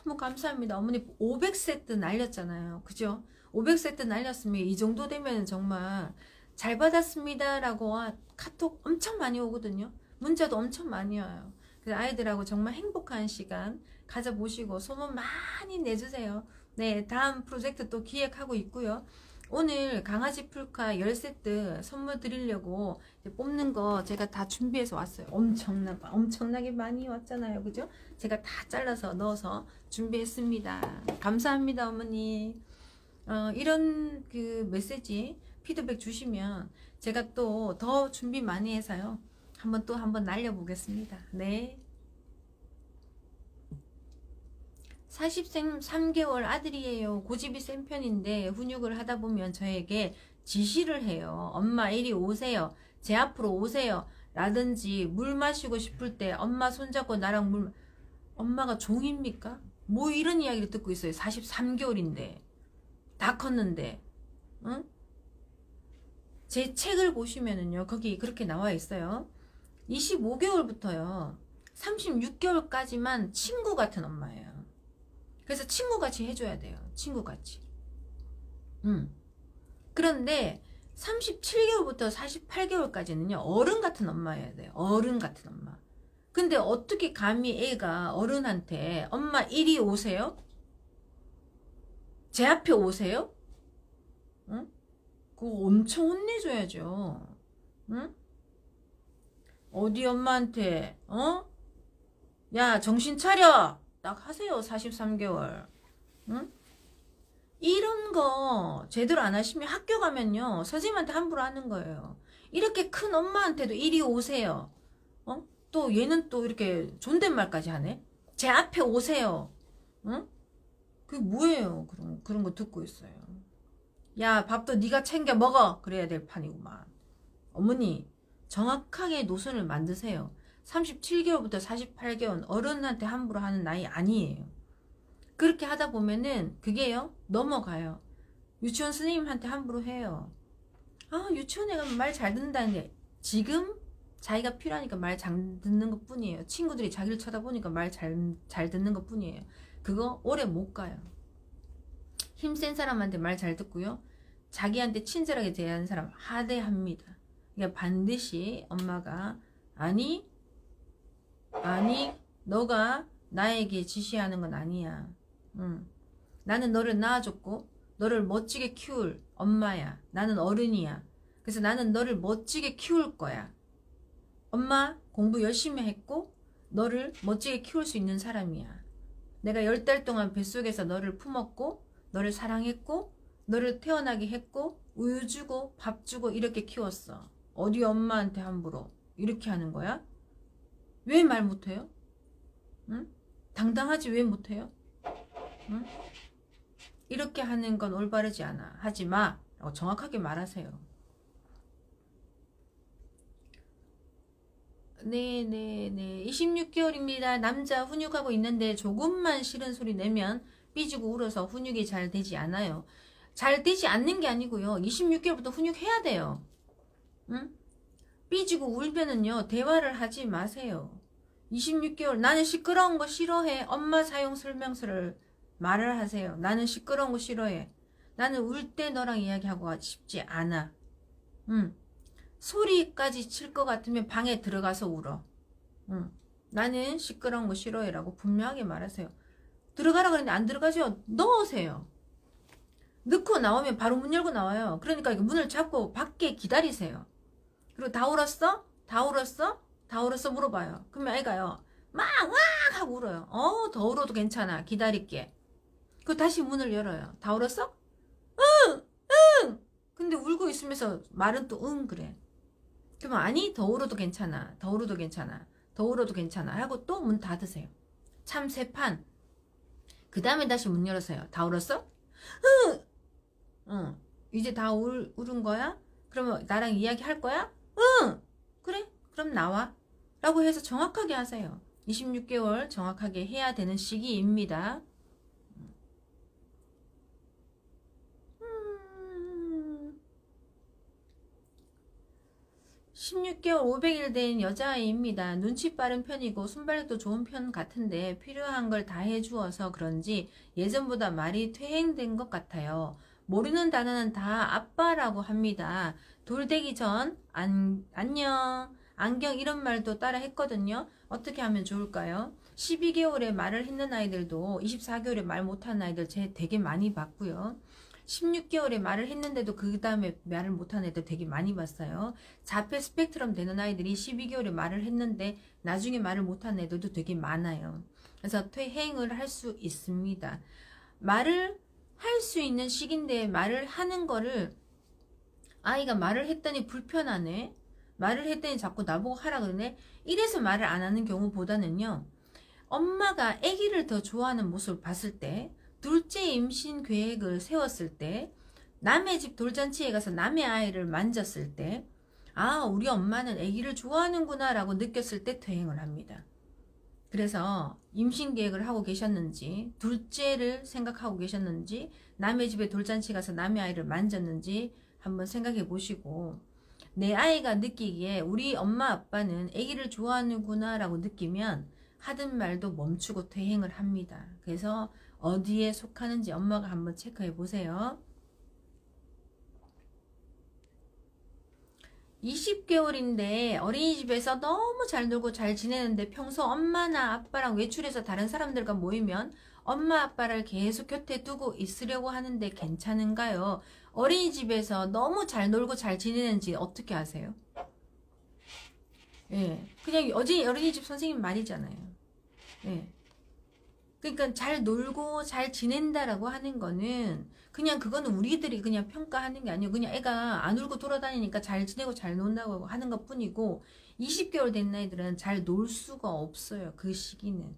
너무 감사합니다. 어머니 500세트 날렸잖아요. 그죠? 500세트 날렸으면 이 정도 되면 정말 잘 받았습니다 라고 카톡 엄청 많이 오거든요. 문자도 엄청 많이 와요. 그래서 아이들하고 정말 행복한 시간 가져보시고 소문 많이 내주세요. 네, 다음 프로젝트 또 기획하고 있고요. 오늘 강아지 풀카 10세트 선물 드리려고 뽑는 거 제가 다 준비해서 왔어요. 엄청나게 많이 왔잖아요. 그죠? 제가 다 잘라서 넣어서 준비했습니다. 감사합니다, 어머니. 이런 그 메시지, 피드백 주시면 제가 또 더 준비 많이 해서요. 한번 날려보겠습니다. 네. 43개월 아들이에요. 고집이 센 편인데 훈육을 하다 보면 저에게 지시를 해요. 엄마 이리 오세요. 제 앞으로 오세요. 라든지 물 마시고 싶을 때 엄마 손잡고 나랑 엄마가 종입니까? 뭐 이런 이야기를 듣고 있어요. 43개월인데 다 컸는데. 응? 제 책을 보시면은요, 거기 그렇게 나와 있어요. 25개월부터요 36개월까지만 친구 같은 엄마예요. 그래서 친구같이 해줘야 돼요. 친구같이. 그런데 37개월부터 48개월까지는요 어른 같은 엄마여야 돼요. 어른 같은 엄마. 근데 어떻게 감히 애가 어른한테 엄마 이리 오세요? 제 앞에 오세요? 응? 그거 엄청 혼내줘야죠. 응? 어디 엄마한테 야, 정신 차려! 딱 하세요. 43개월. 응? 이런 거 제대로 안 하시면 학교 가면요 선생님한테 함부로 하는 거예요. 이렇게 큰 엄마한테도 이리 오세요. 또 얘는 또 이렇게 존댓말까지 하네. 제 앞에 오세요. 응? 그게 뭐예요? 그런 거 듣고 있어요. 야, 밥도 네가 챙겨 먹어. 그래야 될 판이구만. 어머니, 정확하게 노선을 만드세요. 37개월부터 48개월 어른한테 함부로 하는 나이 아니에요. 그렇게 하다 보면은 그게요 넘어가요. 유치원 선생님한테 함부로 해요. 아, 유치원에 가면 말 잘 듣는다는데 지금 자기가 필요하니까 말 잘 듣는 것 뿐이에요. 친구들이 자기를 쳐다보니까 말 잘 듣는 것 뿐이에요. 그거 오래 못 가요. 힘센 사람한테 말 잘 듣고요. 자기한테 친절하게 대하는 사람 하대합니다. 그러니까 반드시 엄마가 아니 너가 나에게 지시하는 건 아니야. 나는 너를 낳아줬고 너를 멋지게 키울 엄마야. 나는 어른이야. 그래서 나는 너를 멋지게 키울 거야. 엄마 공부 열심히 했고 너를 멋지게 키울 수 있는 사람이야. 내가 10달 동안 뱃속에서 너를 품었고 너를 사랑했고 너를 태어나게 했고 우유 주고 밥 주고 이렇게 키웠어. 어디 엄마한테 함부로 이렇게 하는 거야? 왜 말 못해요? 응? 당당하지 왜 못해요? 응? 이렇게 하는 건 올바르지 않아. 하지 마 라고 정확하게 말하세요. 네네네 26개월입니다. 남자 훈육하고 있는데 조금만 싫은 소리 내면 삐지고 울어서 훈육이 잘 되지 않아요. 잘 되지 않는 게 아니고요. 26개월부터 훈육해야 돼요. 응? 삐지고 울면은요 대화를 하지 마세요. 26개월 나는 시끄러운 거 싫어해. 엄마 사용 설명서를 말을 하세요. 나는 시끄러운 거 싫어해. 나는 울 때 너랑 이야기하고 싶지 않아. 소리까지 칠 것 같으면 방에 들어가서 울어. 나는 시끄러운 거 싫어해 라고 분명하게 말하세요. 들어가라 그랬는데 안 들어가죠? 넣으세요. 넣고 나오면 바로 문 열고 나와요. 그러니까 문을 잡고 밖에 기다리세요. 그리고 다 울었어? 다 울었어? 다 울었어? 물어봐요. 그러면 애가요 막 와 하고 울어요. 더 울어도 괜찮아. 기다릴게. 그 다시 문을 열어요. 다 울었어? 응! 응! 근데 울고 있으면서 말은 또 응 그래. 그러면 아니 더 울어도 괜찮아. 더 울어도 괜찮아. 더 울어도 괜찮아 하고 또 문 닫으세요. 참 세 판. 그 다음에 다시 문 열었어요. 다 울었어? 응! 응. 이제 다 울은 거야? 그러면 나랑 이야기할 거야? 응! 그래? 그럼 나와. 라고 해서 정확하게 하세요. 26개월 정확하게 해야 되는 시기입니다. 16개월 500일 된 여자아이입니다. 눈치 빠른 편이고 순발력도 좋은 편 같은데 필요한 걸 다 해주어서 그런지 예전보다 말이 퇴행된 것 같아요. 모르는 단어는 다 아빠라고 합니다. 돌 되기 전 안녕, 안경 이런 말도 따라 했거든요. 어떻게 하면 좋을까요? 12개월에 말을 했는 아이들도 24개월에 말 못하는 아이들 제 되게 많이 봤고요. 16개월에 말을 했는데도 그 다음에 말을 못하는 애들 되게 많이 봤어요. 자폐 스펙트럼 되는 아이들이 12개월에 말을 했는데 나중에 말을 못하는 애들도 되게 많아요. 그래서 퇴행을 할 수 있습니다. 말을 할 수 있는 시기인데 말을 하는 거를 아이가 말을 했더니 불편하네. 말을 했더니 자꾸 나보고 하라 그러네. 이래서 말을 안 하는 경우보다는요. 엄마가 아기를 더 좋아하는 모습을 봤을 때 둘째 임신 계획을 세웠을 때 남의 집 돌잔치에 가서 남의 아이를 만졌을 때 아 우리 엄마는 아기를 좋아하는구나 라고 느꼈을 때 퇴행을 합니다. 그래서 임신 계획을 하고 계셨는지 둘째를 생각하고 계셨는지 남의 집에 돌잔치 가서 남의 아이를 만졌는지 한번 생각해 보시고 내 아이가 느끼기에 우리 엄마 아빠는 아기를 좋아하는구나 라고 느끼면 하든 말도 멈추고 퇴행을 합니다. 그래서 어디에 속하는지 엄마가 한번 체크해 보세요. 20개월인데 어린이집에서 너무 잘 놀고 잘 지내는데 평소 엄마나 아빠랑 외출해서 다른 사람들과 모이면 엄마 아빠를 계속 곁에 두고 있으려고 하는데 괜찮은가요? 어린이집에서 너무 잘 놀고 잘 지내는지 어떻게 아세요? 예, 그냥 어린이집 선생님 말이잖아요. 예. 그러니까 잘 놀고 잘 지낸다라고 하는 거는 그냥 그거는 우리들이 그냥 평가하는 게 아니고 그냥 애가 안 울고 돌아다니니까 잘 지내고 잘 논다고 하는 것 뿐이고 20개월 된 아이들은 잘 놀 수가 없어요. 그 시기는.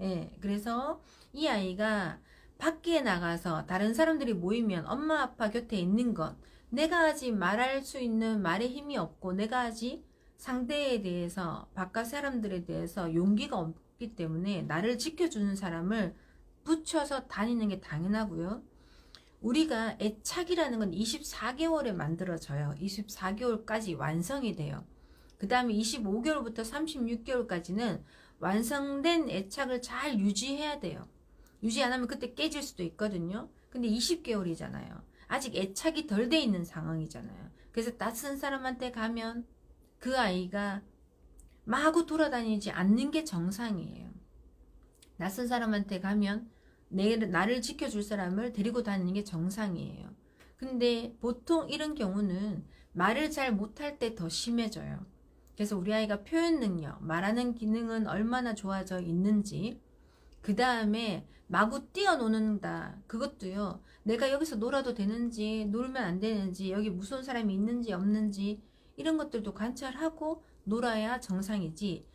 예. 그래서 이 아이가 밖에 나가서 다른 사람들이 모이면 엄마 아빠 곁에 있는 것 내가 아직 말할 수 있는 말의 힘이 없고 내가 아직 상대에 대해서 바깥 사람들에 대해서 용기가 없기 때문에 나를 지켜주는 사람을 붙여서 다니는 게 당연하고요. 우리가 애착이라는 건 24개월에 만들어져요. 24개월까지 완성이 돼요. 그 다음에 25개월부터 36개월까지는 완성된 애착을 잘 유지해야 돼요. 유지 안 하면 그때 깨질 수도 있거든요. 근데 20개월이잖아요. 아직 애착이 덜 돼 있는 상황이잖아요. 그래서 낯선 사람한테 가면 그 아이가 마구 돌아다니지 않는 게 정상이에요. 낯선 사람한테 가면 나를 지켜줄 사람을 데리고 다니는 게 정상이에요. 근데 보통 이런 경우는 말을 잘 못할 때 더 심해져요. 그래서 우리 아이가 표현 능력, 말하는 기능은 얼마나 좋아져 있는지, 그 다음에 마구 뛰어노는다. 그것도요. 내가 여기서 놀아도 되는지, 놀면 안 되는지, 여기 무서운 사람이 있는지 없는지 이런 것들도 관찰하고 놀아야 정상이지.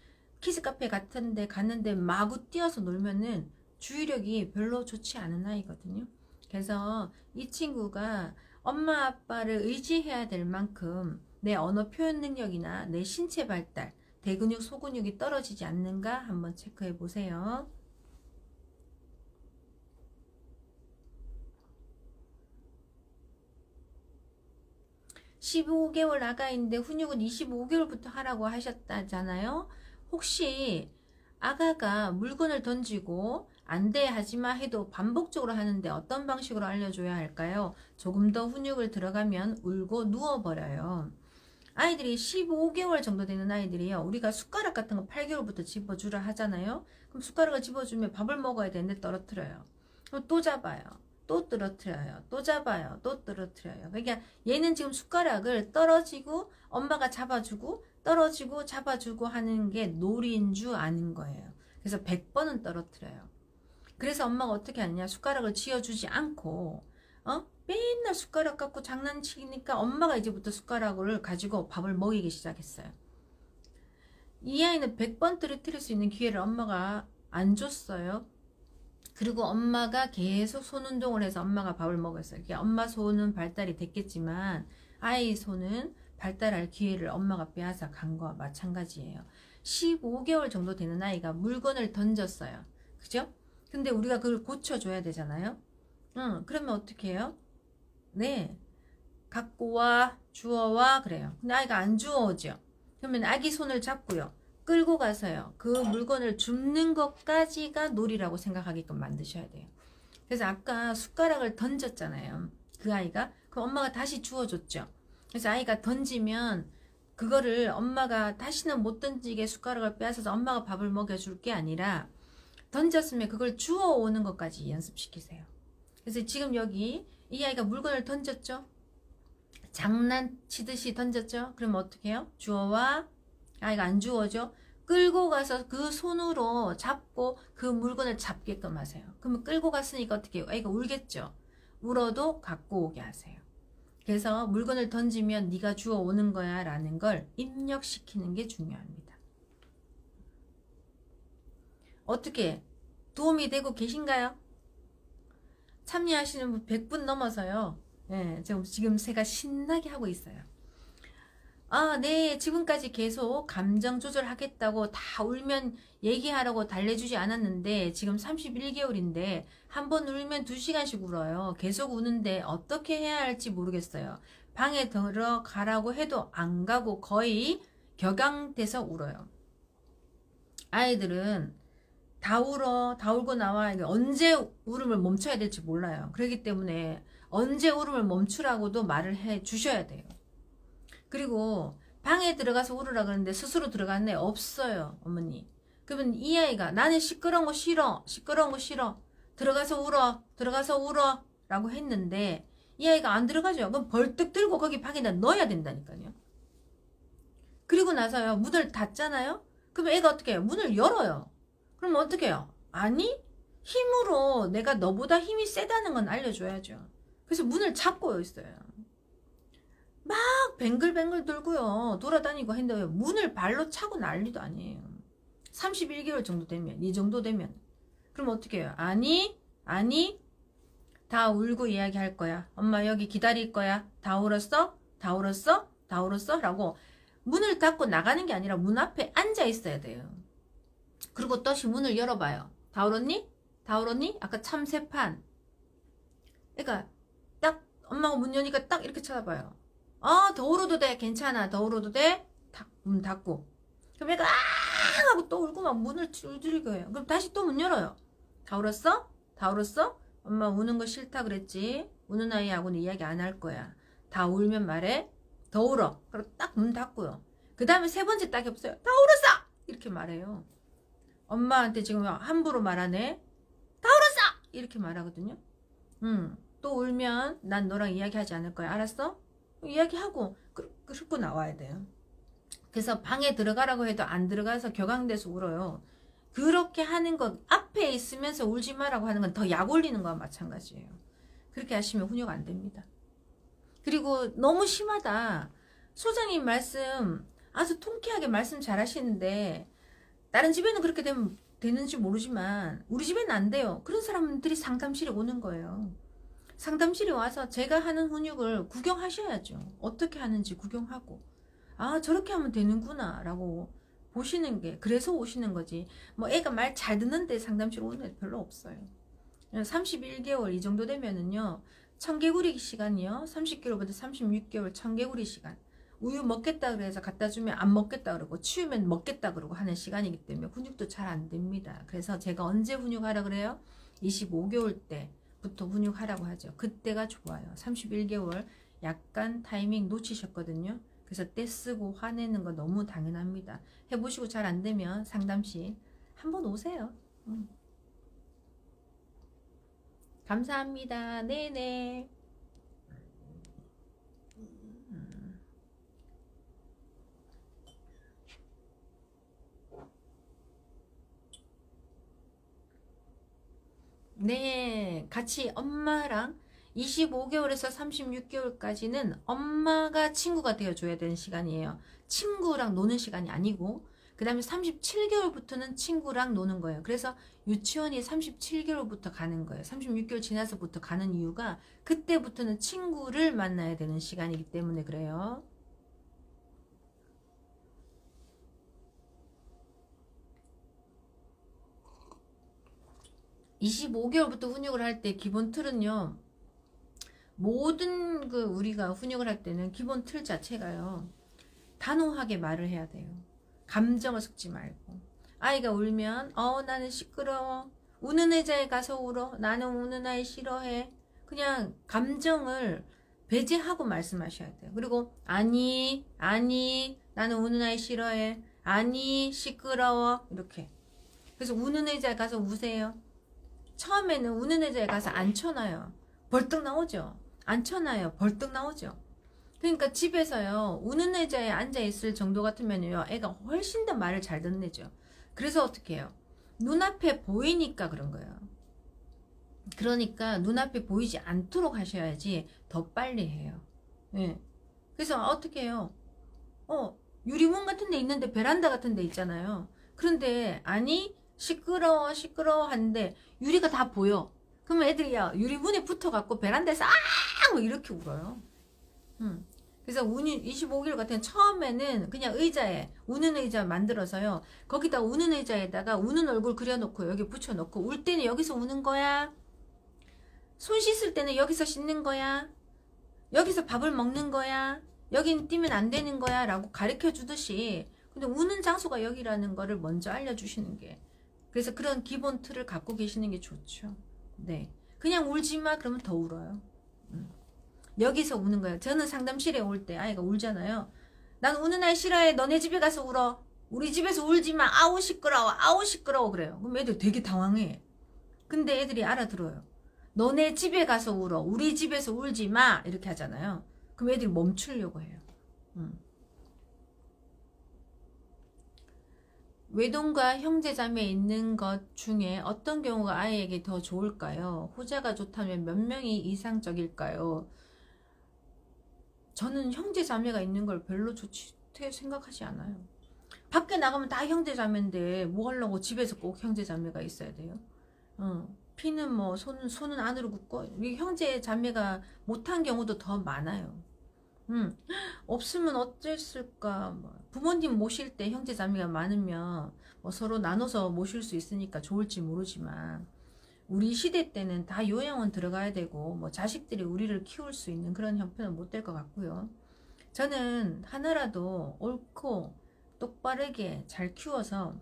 키즈카페 같은 데 갔는데 마구 뛰어서 놀면은 주의력이 별로 좋지 않은 아이거든요. 그래서 이 친구가 엄마 아빠를 의지해야 될 만큼 내 언어 표현 능력이나 내 신체 발달, 대근육, 소근육이 떨어지지 않는가 한번 체크해 보세요. (15개월) 아가인데 훈육은 25개월부터 하라고 하셨다잖아요. 혹시 아가가 물건을 던지고 안돼 하지마 해도 반복적으로 하는데 어떤 방식으로 알려줘야 할까요? 조금 더 훈육을 들어가면 울고 누워버려요. 아이들이 15개월 정도 되는 아이들이요. 우리가 숟가락 같은 거 8개월부터 집어주라 하잖아요. 그럼 숟가락을 집어주면 밥을 먹어야 되는데 떨어뜨려요. 그럼 또 잡아요. 또 떨어뜨려요. 또 잡아요. 또 떨어뜨려요. 그러니까 얘는 지금 숟가락을 떨어지고 엄마가 잡아주고 떨어지고 잡아주고 하는 게 놀이인 줄 아는 거예요. 그래서 100번은 떨어뜨려요. 그래서 엄마가 어떻게 하느냐. 숟가락을 쥐어주지 않고 맨날 숟가락 갖고 장난치니까 엄마가 이제부터 숟가락을 가지고 밥을 먹이기 시작했어요. 이 아이는 100번 떨어뜨릴 수 있는 기회를 엄마가 안 줬어요. 그리고 엄마가 계속 손 운동을 해서 엄마가 밥을 먹었어요. 그러니까 엄마 손은 발달이 됐겠지만 아이 손은 발달할 기회를 엄마가 빼앗아 간 거와 마찬가지예요. 15개월 정도 되는 아이가 물건을 던졌어요. 그죠? 근데 우리가 그걸 고쳐줘야 되잖아요. 그러면 어떻게 해요? 네, 갖고 와, 주워와 그래요. 근데 아이가 안 주워오죠. 그러면 아기 손을 잡고요. 끌고 가서요. 그 물건을 줍는 것까지가 놀이라고 생각하게끔 만드셔야 돼요. 그래서 아까 숟가락을 던졌잖아요. 그 아이가. 그 엄마가 다시 주워줬죠. 그래서 아이가 던지면 그거를 엄마가 다시는 못 던지게 숟가락을 빼앗아서 엄마가 밥을 먹여줄 게 아니라 던졌으면 그걸 주워오는 것까지 연습시키세요. 그래서 지금 여기 이 아이가 물건을 던졌죠. 장난치듯이 던졌죠. 그럼 어떻게 해요? 주워와. 아이가 안 주워져. 끌고 가서 그 손으로 잡고 그 물건을 잡게끔 하세요. 그러면 끌고 갔으니까 어떻게 해요? 아이가 울겠죠. 울어도 갖고 오게 하세요. 그래서 물건을 던지면 네가 주워오는 거야 라는 걸 입력시키는 게 중요합니다. 어떻게 도움이 되고 계신가요? 참여하시는 분 100분 넘어서요. 네, 지금 제가 신나게 하고 있어요. 네, 지금까지 계속 감정 조절하겠다고 다 울면 얘기하라고 달래주지 않았는데 지금 31개월인데 한 번 울면 2시간씩 울어요. 계속 우는데 어떻게 해야 할지 모르겠어요. 방에 들어가라고 해도 안 가고 거의 격앙돼서 울어요. 아이들은 다 울어, 다 울고 나와. 언제 울음을 멈춰야 될지 몰라요. 그렇기 때문에 언제 울음을 멈추라고도 말을 해 주셔야 돼요. 그리고 방에 들어가서 울으라 그러는데 스스로 들어갔네? 없어요, 어머니. 그러면 이 아이가 나는 시끄러운 거 싫어, 시끄러운 거 싫어, 들어가서 울어, 들어가서 울어 라고 했는데 이 아이가 안 들어가죠. 그럼 벌떡 들고 거기 방에다 넣어야 된다니까요. 그리고 나서요, 문을 닫잖아요. 그러면 애가 어떻게 해요? 문을 열어요. 그럼 어떻게 해요? 아니, 힘으로 내가 너보다 힘이 세다는 건 알려줘야죠. 그래서 문을 잡고 있어요. 막 뱅글뱅글 돌고요. 돌아다니고 했는데 문을 발로 차고 난리도 아니에요. 31개월 정도 되면, 이 정도 되면. 그럼 어떻게 해요? 아니, 다 울고 이야기할 거야. 엄마 여기 기다릴 거야. 다 울었어? 다 울었어? 다 울었어? 라고 문을 닫고 나가는 게 아니라 문 앞에 앉아 있어야 돼요. 그리고 또다시 문을 열어봐요. 다 울었니? 다 울었니? 아까 참새판. 그러니까 딱 엄마가 문 여니까 딱 이렇게 쳐다봐요. 더 울어도 돼. 괜찮아. 더 울어도 돼. 탁 문 닫고, 그럼 애가 아 하고 또 울고 막 문을 두드리고 해요. 그럼 다시 또 문 열어요. 다 울었어? 다 울었어? 엄마 우는 거 싫다 그랬지? 우는 아이하고는 이야기 안 할 거야. 다 울면 말해. 더 울어. 그리고 딱 문 닫고요. 그 다음에 세 번째 딱 없어요. 다 울었어! 이렇게 말해요. 엄마한테 지금 함부로 말하네. 다 울었어! 이렇게 말하거든요. 또 울면 난 너랑 이야기하지 않을 거야. 알았어? 이야기하고 그러고 나와야 돼요. 그래서 방에 들어가라고 해도 안 들어가서 격앙돼서 울어요. 그렇게 하는 것, 앞에 있으면서 울지 마라고 하는 건 더 약 올리는 거와 마찬가지예요. 그렇게 하시면 훈육 안 됩니다. 그리고 너무 심하다. 소장님 말씀 아주 통쾌하게 말씀 잘 하시는데 다른 집에는 그렇게 되는지 모르지만 우리 집에는 안 돼요. 그런 사람들이 상담실에 오는 거예요. 상담실에 와서 제가 하는 훈육을 구경하셔야죠. 어떻게 하는지 구경하고, 아 저렇게 하면 되는구나 라고 보시는 게, 그래서 오시는 거지. 뭐 애가 말 잘 듣는데 상담실 오는 애 별로 없어요. 31개월 이 정도 되면은요, 청개구리 시간이요, 30개월부터 36개월 청개구리 시간, 우유 먹겠다 그래서 갖다 주면 안 먹겠다 그러고 치우면 먹겠다 그러고 하는 시간이기 때문에 훈육도 잘 안 됩니다. 그래서 제가 언제 훈육하라 그래요? 25개월 때부터 훈육하라고 하죠. 그때가 좋아요. 31개월 약간 타이밍 놓치셨거든요. 그래서 떼쓰고 화내는 거 너무 당연합니다. 해보시고 잘 안 되면 상담실 한번 오세요. 감사합니다. 네네. 네, 같이 엄마랑 25개월에서 36개월까지는 엄마가 친구가 되어줘야 되는 시간이에요. 친구랑 노는 시간이 아니고, 그 다음에 37개월부터는 친구랑 노는 거예요. 그래서 유치원이 37개월부터 가는 거예요. 36개월 지나서부터 가는 이유가 그때부터는 친구를 만나야 되는 시간이기 때문에 그래요. (25개월부터) 훈육을 할 때 기본 틀은요, 모든 우리가 훈육을 할 때는 기본 틀 자체가요, 단호하게 말을 해야 돼요. 감정을 섞지 말고. 아이가 울면 나는 시끄러워, 우는 의자에 가서 울어, 나는 우는 아이 싫어해, 그냥 감정을 배제하고 말씀하셔야 돼요. 그리고 아니 나는 우는 아이 싫어해, 아니 시끄러워, 이렇게. 그래서 우는 의자에 가서 우세요. 처음에는 우는 의자에 가서 앉혀놔요. 벌떡 나오죠. 앉혀놔요. 벌떡 나오죠. 그러니까 집에서요, 우는 의자에 앉아있을 정도 같으면요, 애가 훨씬 더 말을 잘 듣는 애죠. 그래서 어떻게 해요? 눈앞에 보이니까 그런 거예요. 그러니까 눈앞에 보이지 않도록 하셔야지 더 빨리 해요. 예. 그래서 어떻게 해요? 유리문 같은 데 있는데, 베란다 같은 데 있잖아요. 그런데 아니 시끄러워 하는데 유리가 다 보여. 그러면 애들이요, 유리문에 붙어갖고 베란다에서 뭐 이렇게 울어요. 그래서 25개월 같은 처음에는 그냥 의자에, 우는 의자 만들어서요, 거기다 우는 의자에다가 우는 얼굴 그려놓고 여기 붙여놓고, 울 때는 여기서 우는 거야, 손 씻을 때는 여기서 씻는 거야, 여기서 밥을 먹는 거야, 여긴 뛰면 안 되는 거야 라고 가르쳐 주듯이, 근데 우는 장소가 여기라는 거를 먼저 알려주시는 게, 그래서 그런 기본 틀을 갖고 계시는 게 좋죠. 네, 그냥 울지 마 그러면 더 울어요. 여기서 우는 거예요. 저는 상담실에 올 때 아이가 울잖아요. 난 우는 아이 싫어해. 너네 집에 가서 울어. 우리 집에서 울지 마. 아우 시끄러워. 아우 시끄러워. 그래요. 그럼 애들 되게 당황해. 근데 애들이 알아들어요. 너네 집에 가서 울어. 우리 집에서 울지 마. 이렇게 하잖아요. 그럼 애들이 멈추려고 해요. 외동과 형제자매 있는 것 중에 어떤 경우가 아이에게 더 좋을까요? 후자가 좋다면 몇 명이 이상적일까요? 저는 형제자매가 있는 걸 별로 좋지 생각하지 않아요. 밖에 나가면 다 형제자매인데 뭐 하려고 집에서 꼭 형제자매가 있어야 돼요? 피는 뭐 손은 안으로 굽고, 형제자매가 못한 경우도 더 많아요. 없으면 어땠을까. 뭐 부모님 모실 때 형제자매가 많으면 뭐 서로 나눠서 모실 수 있으니까 좋을지 모르지만, 우리 시대 때는 다 요양원 들어가야 되고 뭐 자식들이 우리를 키울 수 있는 그런 형편은 못 될 것 같고요. 저는 하나라도 옳고 똑바르게 잘 키워서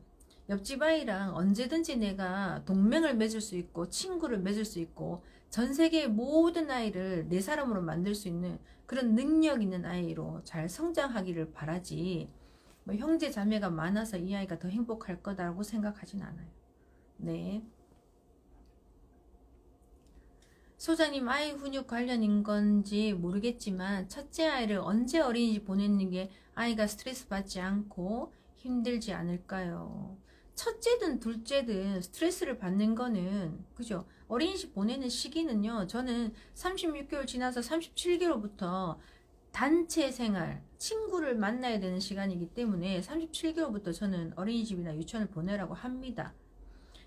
옆집 아이랑 언제든지 내가 동맹을 맺을 수 있고 친구를 맺을 수 있고 전 세계의 모든 아이를 내 사람으로 만들 수 있는 그런 능력 있는 아이로 잘 성장하기를 바라지, 뭐 형제 자매가 많아서 이 아이가 더 행복할 거다라고 생각하진 않아요. 네. 소장님, 아이 훈육 관련인 건지 모르겠지만 첫째 아이를 언제 어린이집 보내는 게 아이가 스트레스 받지 않고 힘들지 않을까요? 첫째든 둘째든 스트레스를 받는 거는, 그죠? 어린이집 보내는 시기는요, 저는 36개월 지나서 37개월부터 단체 생활, 친구를 만나야 되는 시간이기 때문에 37개월부터 저는 어린이집이나 유치원을 보내라고 합니다.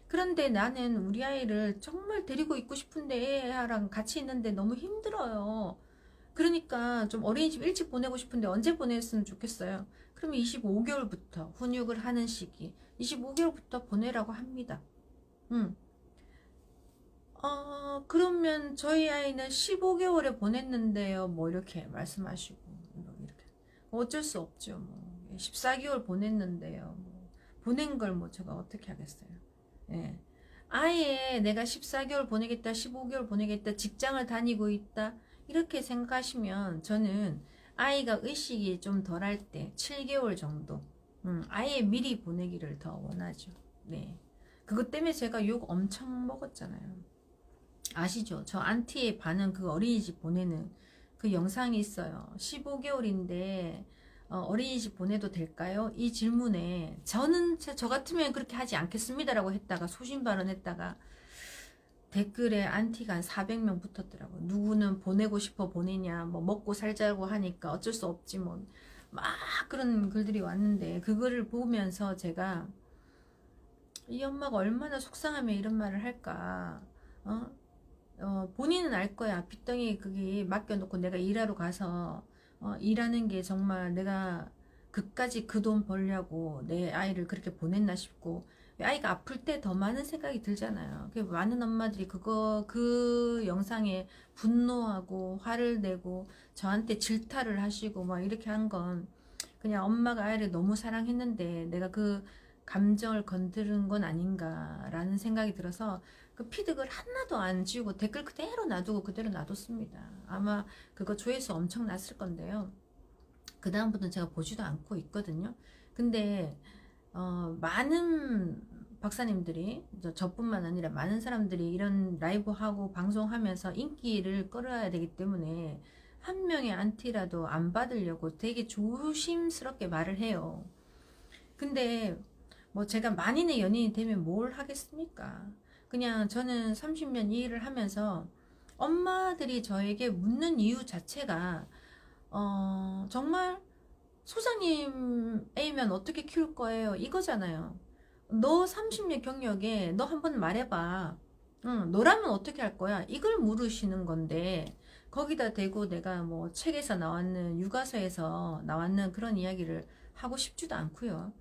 그런데 나는 우리 아이를 정말 데리고 있고 싶은데 애랑 같이 있는데 너무 힘들어요. 그러니까 좀 어린이집 일찍 보내고 싶은데 언제 보냈으면 좋겠어요. 그러면 25개월부터 훈육을 하는 시기, 25개월부터 보내라고 합니다. 그러면 저희 아이는 15개월에 보냈는데요. 뭐 이렇게 말씀하시고, 이렇게. 어쩔 수 없죠. 뭐. 14개월 보냈는데요. 뭐. 보낸 걸 뭐 제가 어떻게 하겠어요. 예. 아예 내가 14개월 보내겠다, 15개월 보내겠다, 직장을 다니고 있다, 이렇게 생각하시면 저는 아이가 의식이 좀 덜할 때 7개월 정도, 아예 미리 보내기를 더 원하죠. 네. 그것 때문에 제가 욕 엄청 먹었잖아요. 아시죠? 저 안티의 반응, 그 어린이집 보내는 그 영상이 있어요. 15개월인데 어린이집 보내도 될까요? 이 질문에 저는 저 같으면 그렇게 하지 않겠습니다라고 했다가 소신 발언했다가 댓글에 안티가 한 400명 붙었더라고. 누구는 보내고 싶어 보내냐, 뭐 먹고 살자고 하니까 어쩔 수 없지, 뭐 막 그런 글들이 왔는데, 그거를 보면서 제가 이 엄마가 얼마나 속상하면 이런 말을 할까. 본인은 알 거야. 빚덩이 그게 맡겨놓고 내가 일하러 가서 일하는 게 정말 내가 그까지 그 돈 벌려고 내 아이를 그렇게 보냈나 싶고, 아이가 아플 때 더 많은 생각이 들잖아요. 많은 엄마들이 그 영상에 분노하고 화를 내고 저한테 질타를 하시고 막 이렇게 한 건 그냥 엄마가 아이를 너무 사랑했는데 내가 그 감정을 건드린 건 아닌가라는 생각이 들어서 그 피드를 하나도 안 지우고 댓글 그대로 놔두고 그대로 놔뒀습니다. 아마 그거 조회수 엄청 났을 건데요. 그 다음부터는 제가 보지도 않고 있거든요. 근데 많은 박사님들이, 저뿐만 아니라 많은 사람들이 이런 라이브 하고 방송하면서 인기를 끌어야 되기 때문에 한 명의 안티라도 안 받으려고 되게 조심스럽게 말을 해요. 근데 뭐 제가 만인의 연인이 되면 뭘 하겠습니까? 그냥 저는 30년 이 일을 하면서 엄마들이 저에게 묻는 이유 자체가 정말 소장님 애면 어떻게 키울 거예요? 이거잖아요. 너 30년 경력에 너 한번 말해봐. 응, 너라면 어떻게 할 거야? 이걸 물으시는 건데, 거기다 대고 내가 뭐 책에서 나왔는, 육아서에서 나왔는 그런 이야기를 하고 싶지도 않고요.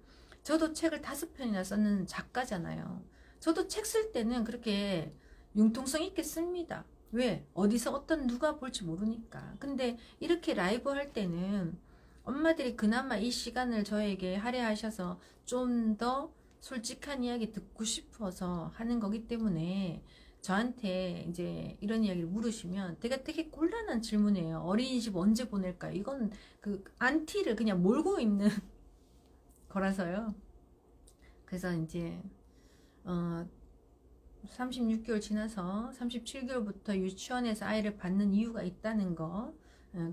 저도 책을 5편이나 썼는 작가잖아요. 저도 책 쓸 때는 그렇게 융통성 있게 씁니다. 왜? 어디서 어떤 누가 볼지 모르니까. 근데 이렇게 라이브 할 때는 엄마들이 그나마 이 시간을 저에게 할애하셔서 좀 더 솔직한 이야기 듣고 싶어서 하는 거기 때문에 저한테 이제 이런 이야기를 물으시면 되게 곤란한 질문이에요. 어린이집 언제 보낼까요? 이건 그 안티를 그냥 몰고 있는 거라서요. 그래서 이제 36개월 지나서 37개월부터 유치원에서 아이를 받는 이유가 있다는 거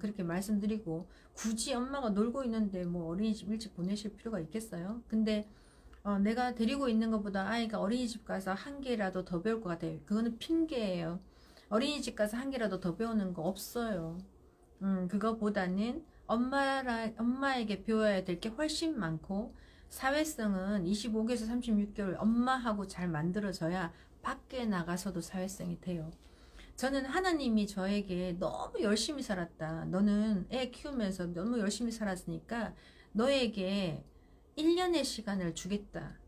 그렇게 말씀드리고, 굳이 엄마가 놀고 있는데 뭐 어린이집 일찍 보내실 필요가 있겠어요? 근데 내가 데리고 있는 것보다 아이가 어린이집 가서 한 개라도 더 배울 것 같아요. 그거는 핑계예요. 어린이집 가서 한 개라도 더 배우는 거 없어요. 그거보다는 엄마에게 배워야 될 게 훨씬 많고, 사회성은 25개에서 36개월 엄마하고 잘 만들어져야 밖에 나가서도 사회성이 돼요. 저는 하나님이 저에게 너무 열심히 살았다. 너는 애 키우면서 너무 열심히 살았으니까 너에게 1년의 시간을 주겠다.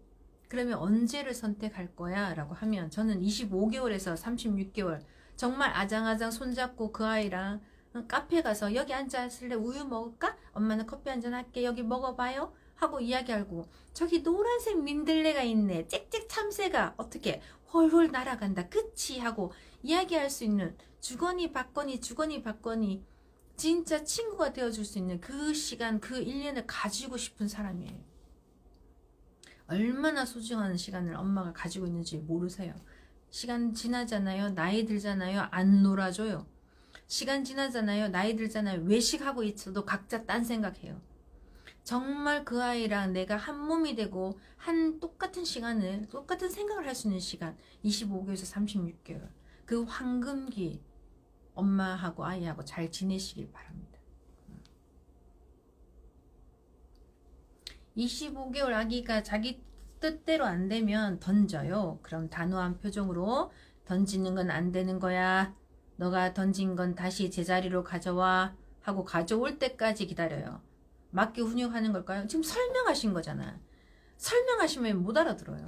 그러면 언제를 선택할 거야? 라고 하면 저는 25개월에서 36개월 정말 아장아장 손잡고 그 아이랑 카페 가서 여기 앉아있을래? 우유 먹을까? 엄마는 커피 한잔 할게. 여기 먹어봐요. 하고 이야기하고 저기 노란색 민들레가 있네. 짹짹 참새가 어떻게 홀홀 날아간다. 그치? 하고 이야기할 수 있는 주거니 받거니 주거니 받거니 진짜 친구가 되어줄 수 있는 그 시간 그 1년을 가지고 싶은 사람이에요. 얼마나 소중한 시간을 엄마가 가지고 있는지 모르세요. 시간 지나잖아요. 나이 들잖아요. 안 놀아줘요. 시간 지나잖아요. 나이 들잖아요. 외식하고 있어도 각자 딴 생각해요. 정말 그 아이랑 내가 한 몸이 되고 한 똑같은 시간을 똑같은 생각을 할 수 있는 시간 25개월에서 36개월 그 황금기 엄마하고 아이하고 잘 지내시길 바랍니다. 25개월 아기가 자기 뜻대로 안 되면 던져요. 그럼 단호한 표정으로 던지는 건 안 되는 거야. 너가 던진 건 다시 제자리로 가져와 하고 가져올 때까지 기다려요. 맞게 훈육하는 걸까요? 지금 설명하신 거잖아. 설명하시면 못 알아들어요.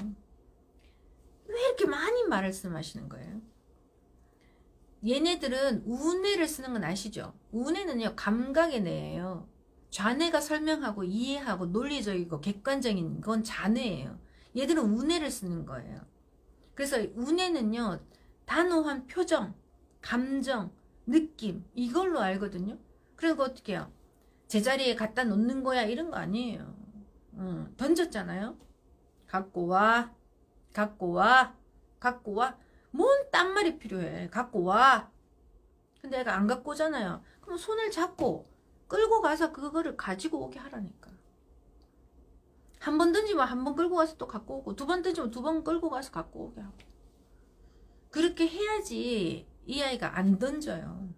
왜 이렇게 많이 말씀하시는 거예요? 얘네들은 우뇌를 쓰는 건 아시죠? 우뇌는요 감각의 뇌예요. 좌뇌가 설명하고 이해하고 논리적이고 객관적인 건 좌뇌예요. 얘들은 우뇌를 쓰는 거예요. 그래서 우뇌는요 단호한 표정, 감정, 느낌 이걸로 알거든요. 그리고 어떻게 해요? 제자리에 갖다 놓는 거야 이런 거 아니에요. 던졌잖아요. 갖고 와 갖고 와 갖고 와. 뭔 딴 말이 필요해. 갖고 와. 근데 애가 안 갖고 오잖아요. 그럼 손을 잡고 끌고 가서 그거를 가지고 오게 하라니까. 한 번 던지면 한 번 끌고 가서 또 갖고 오고 두 번 던지면 두 번 끌고 가서 갖고 오게 하고. 그렇게 해야지 이 아이가 안 던져요.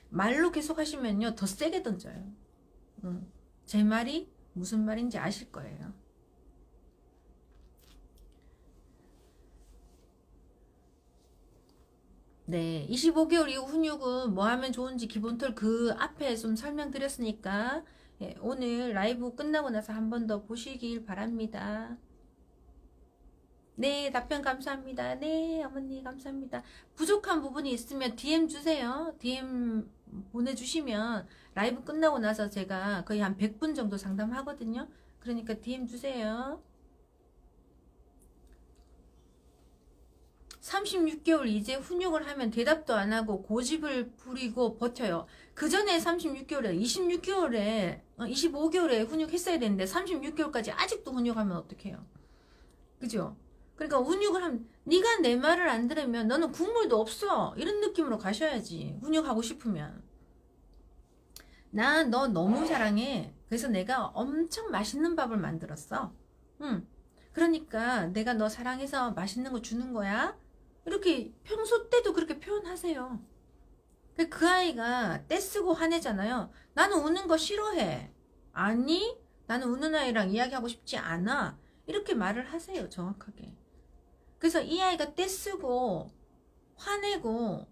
말로 계속 하시면요 더 세게 던져요. 제 말이 무슨 말인지 아실 거예요. 네, 25개월 이후 훈육은 뭐 하면 좋은지 기본 툴 그 앞에 좀 설명드렸으니까 예, 오늘 라이브 끝나고 나서 한 번 더 보시길 바랍니다. 네, 답변 감사합니다. 네, 어머니 감사합니다. 부족한 부분이 있으면 DM 주세요. DM 보내주시면 라이브 끝나고 나서 제가 거의 한 100분 정도 상담하거든요. 그러니까 DM 주세요. 36개월 이제 훈육을 하면 대답도 안 하고 고집을 부리고 버텨요. 그 전에 36개월에 26개월에 25개월에 훈육했어야 되는데 36개월까지 아직도 훈육하면 어떡해요? 그죠? 그러니까 훈육을 하면 네가 내 말을 안 들으면 너는 국물도 없어 이런 느낌으로 가셔야지. 훈육하고 싶으면 나 너 너무 사랑해. 그래서 내가 엄청 맛있는 밥을 만들었어. 그러니까 내가 너 사랑해서 맛있는 거 주는 거야. 이렇게 평소 때도 그렇게 표현하세요. 그 아이가 떼쓰고 화내잖아요. 나는 우는 거 싫어해. 아니 나는 우는 아이랑 이야기하고 싶지 않아. 이렇게 말을 하세요. 정확하게. 그래서 이 아이가 떼쓰고 화내고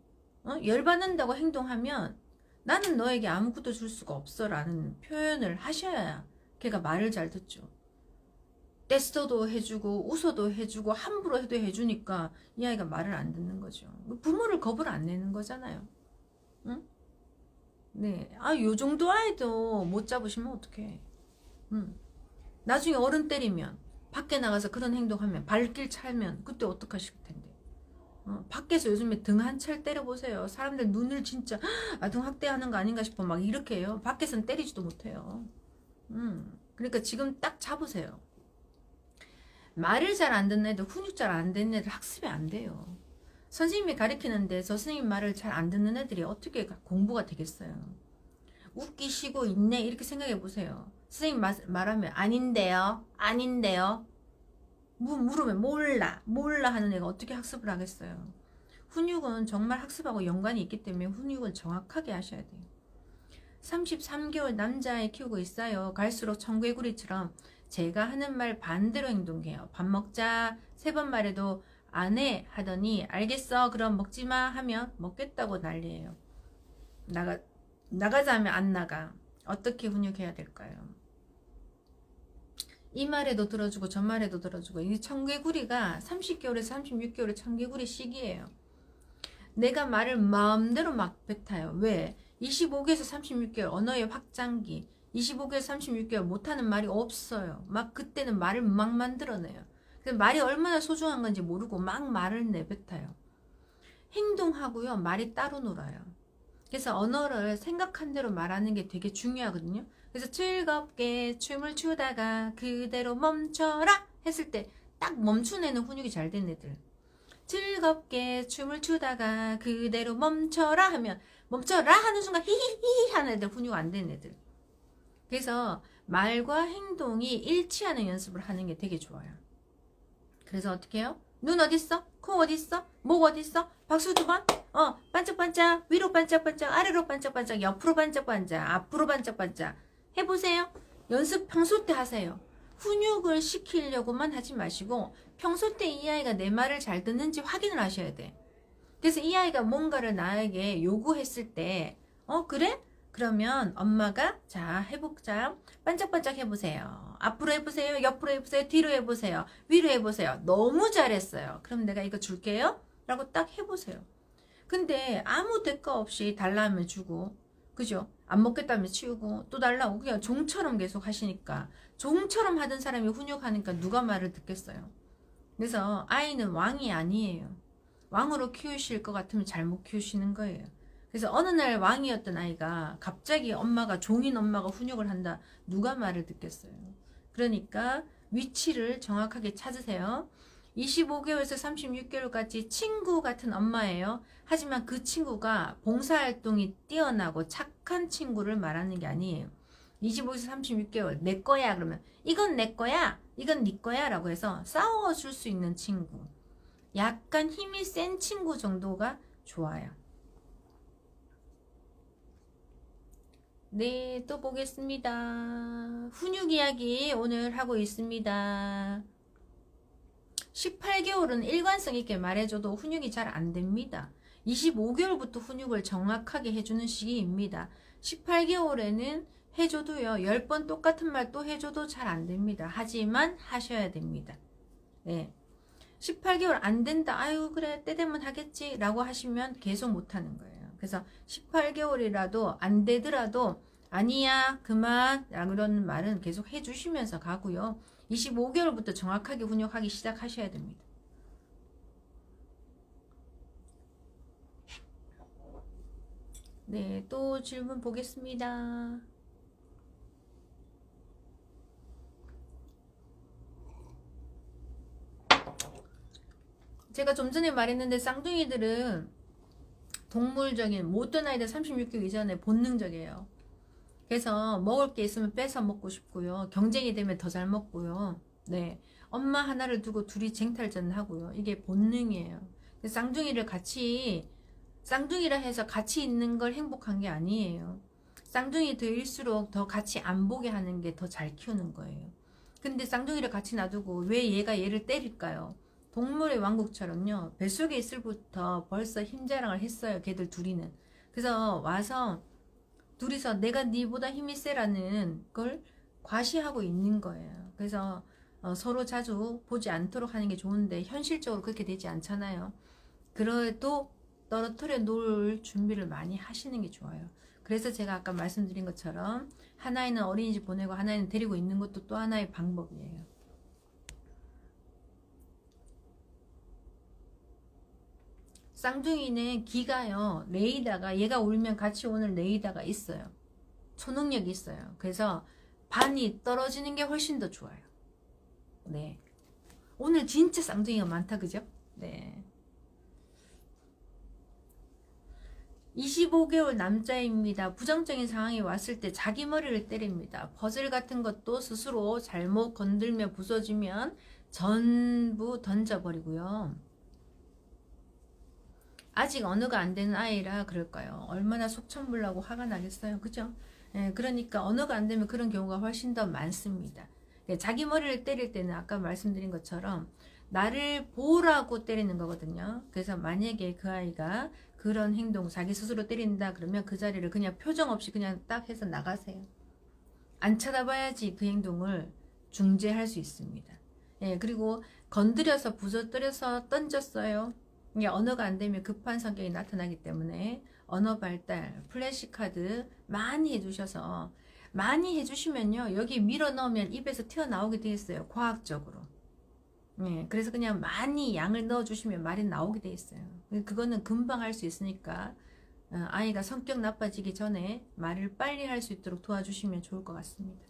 열받는다고 행동하면 나는 너에게 아무것도 줄 수가 없어 라는 표현을 하셔야 걔가 말을 잘 듣죠. 떼써도 해주고 웃어도 해주고 함부로 해도 해주니까 이 아이가 말을 안 듣는 거죠. 부모를 겁을 안 내는 거잖아요. 응? 네, 요 정도 아이도 못 잡으시면 어떡해. 나중에 어른 때리면 밖에 나가서 그런 행동하면 발길 찰면 그때 어떡하실 텐데. 밖에서 요즘에 등 한 찰 때려보세요. 사람들 눈을 진짜 등 학대하는 거 아닌가 싶어 막 이렇게 해요. 밖에서는 때리지도 못해요. 그러니까 지금 딱 잡으세요. 말을 잘 안 듣는 애들, 훈육 잘 안 되는 애들 학습이 안 돼요. 선생님이 가르치는데 저 선생님 말을 잘 안 듣는 애들이 어떻게 공부가 되겠어요. 웃기시고 있네 이렇게 생각해 보세요. 선생님 말하면 아닌데요 아닌데요 물으면 몰라 하는 애가 어떻게 학습을 하겠어요. 훈육은 정말 학습하고 연관이 있기 때문에 훈육은 정확하게 하셔야 돼요. 33개월 남자애 키우고 있어요. 갈수록 청개구리처럼 제가 하는 말 반대로 행동해요. 밥 먹자 3번 말해도 안 해 하더니 알겠어 그럼 먹지마 하면 먹겠다고 난리예요. 나가자 하면 안 나가. 어떻게 훈육해야 될까요? 이 말에도 들어주고 저 말에도 들어주고. 이 청개구리가 30개월에서 36개월의 청개구리 시기예요. 내가 말을 마음대로 막 뱉어요. 왜? 25개에서 36개월 언어의 확장기. 25개에서 36개월 못하는 말이 없어요. 막 그때는 말을 막 만들어내요. 그래서 말이 얼마나 소중한 건지 모르고 막 말을 내뱉어요. 행동하고요, 말이 따로 놀아요. 그래서 언어를 생각한 대로 말하는 게 되게 중요하거든요. 그래서 즐겁게 춤을 추다가 그대로 멈춰라 했을 때 딱 멈춘 애는 훈육이 잘 된 애들. 즐겁게 춤을 추다가 그대로 멈춰라 하면 멈춰라 하는 순간 히히히 하는 애들 훈육 안 된 애들. 그래서 말과 행동이 일치하는 연습을 하는 게 되게 좋아요. 그래서 어떻게 해요? 눈 어딨어? 코 어딨어? 목 어딨어? 박수 두 번? 반짝반짝, 위로 반짝반짝, 아래로 반짝반짝, 옆으로 반짝반짝, 앞으로 반짝반짝 해보세요. 연습 평소 때 하세요. 훈육을 시키려고만 하지 마시고 평소 때 이 아이가 내 말을 잘 듣는지 확인을 하셔야 돼. 그래서 이 아이가 뭔가를 나에게 요구했을 때 그래? 그러면 엄마가 자 해보자. 반짝반짝 해보세요. 앞으로 해보세요. 옆으로 해보세요. 뒤로 해보세요. 위로 해보세요. 너무 잘했어요. 그럼 내가 이거 줄게요. 라고 딱 해보세요. 근데 아무 대가 없이 달라 하면 주고, 그죠? 안 먹겠다면 치우고 또 달라고 그냥 종처럼 계속 하시니까, 종처럼 하던 사람이 훈육하니까 누가 말을 듣겠어요. 그래서 아이는 왕이 아니에요. 왕으로 키우실 것 같으면 잘못 키우시는 거예요. 그래서 어느 날 왕이었던 아이가 갑자기 엄마가 종인 엄마가 훈육을 한다. 누가 말을 듣겠어요. 그러니까 위치를 정확하게 찾으세요. 25개월에서 36개월까지 친구 같은 엄마예요. 하지만 그 친구가 봉사활동이 뛰어나고 착한 친구를 말하는 게 아니에요. 25에서 36개월 내 거야 그러면 이건 내 거야 이건 네 거야 라고 해서 싸워줄 수 있는 친구, 약간 힘이 센 친구 정도가 좋아요. 네, 또 보겠습니다. 훈육 이야기 오늘 하고 있습니다. 18개월은 일관성 있게 말해줘도 훈육이 잘 안됩니다. 25개월부터 훈육을 정확하게 해주는 시기입니다. 18개월에는 해줘도요, 10번 똑같은 말 또 해줘도 잘 안됩니다. 하지만 하셔야 됩니다. 네. 18개월 안 된다. 아유, 그래, 때 되면 하겠지. 라고 하시면 계속 못하는 거예요. 그래서 18개월이라도 안 되더라도 아니야, 그만. 이런 말은 계속 해주시면서 가고요. 25개월부터 정확하게 훈육하기 시작하셔야 됩니다. 네, 또 질문 보겠습니다. 제가 좀 전에 말했는데 쌍둥이들은 동물적인 모든 아이들 36개월 이전에 본능적이에요. 그래서 먹을 게 있으면 뺏어 먹고 싶고요. 경쟁이 되면 더 잘 먹고요. 네, 엄마 하나를 두고 둘이 쟁탈전 하고요. 이게 본능이에요. 쌍둥이를 같이 쌍둥이라 해서 같이 있는 걸 행복한 게 아니에요. 쌍둥이들일수록 더 같이 안 보게 하는 게 더 잘 키우는 거예요. 근데 쌍둥이를 같이 놔두고 왜 얘가 얘를 때릴까요? 동물의 왕국처럼요. 뱃속에 있을부터 벌써 힘자랑을 했어요. 걔들 둘이는. 그래서 와서 둘이서 내가 니보다 힘이 세라는 걸 과시하고 있는 거예요. 그래서 서로 자주 보지 않도록 하는 게 좋은데 현실적으로 그렇게 되지 않잖아요. 그래도 떨어뜨려 놓을 준비를 많이 하시는 게 좋아요. 그래서 제가 아까 말씀드린 것처럼 하나는 어린이집 보내고 하나는 데리고 있는 것도 또 하나의 방법이에요. 쌍둥이는 기가요, 레이다가 얘가 울면 같이 오는 레이다가 있어요. 초능력이 있어요. 그래서 반이 떨어지는 게 훨씬 더 좋아요. 네, 오늘 진짜 쌍둥이가 많다, 그죠? 네. 25개월 남자입니다. 부정적인 상황이 왔을 때 자기 머리를 때립니다. 퍼즐 같은 것도 스스로 잘못 건들며 부서지면 전부 던져버리고요. 아직 언어가 안 되는 아이라 그럴까요? 얼마나 속천불나고 화가 나겠어요. 그죠? 예, 그러니까 언어가 안 되면 그런 경우가 훨씬 더 많습니다. 예, 자기 머리를 때릴 때는 아까 말씀드린 것처럼 나를 보라고 때리는 거거든요. 그래서 만약에 그 아이가 그런 행동, 자기 스스로 때린다 그러면 그 자리를 그냥 표정 없이 그냥 딱 해서 나가세요. 안 쳐다봐야지 그 행동을 중재할 수 있습니다. 예, 그리고 건드려서 부서뜨려서 던졌어요. 이게 언어가 안 되면 급한 성격이 나타나기 때문에 언어 발달, 플래시카드 많이 해주셔서 많이 해주시면요. 여기 밀어 넣으면 입에서 튀어나오게 돼 있어요. 과학적으로. 네, 그래서 그냥 많이 양을 넣어주시면 말이 나오게 돼 있어요. 그거는 금방 할 수 있으니까 아이가 성격 나빠지기 전에 말을 빨리 할 수 있도록 도와주시면 좋을 것 같습니다.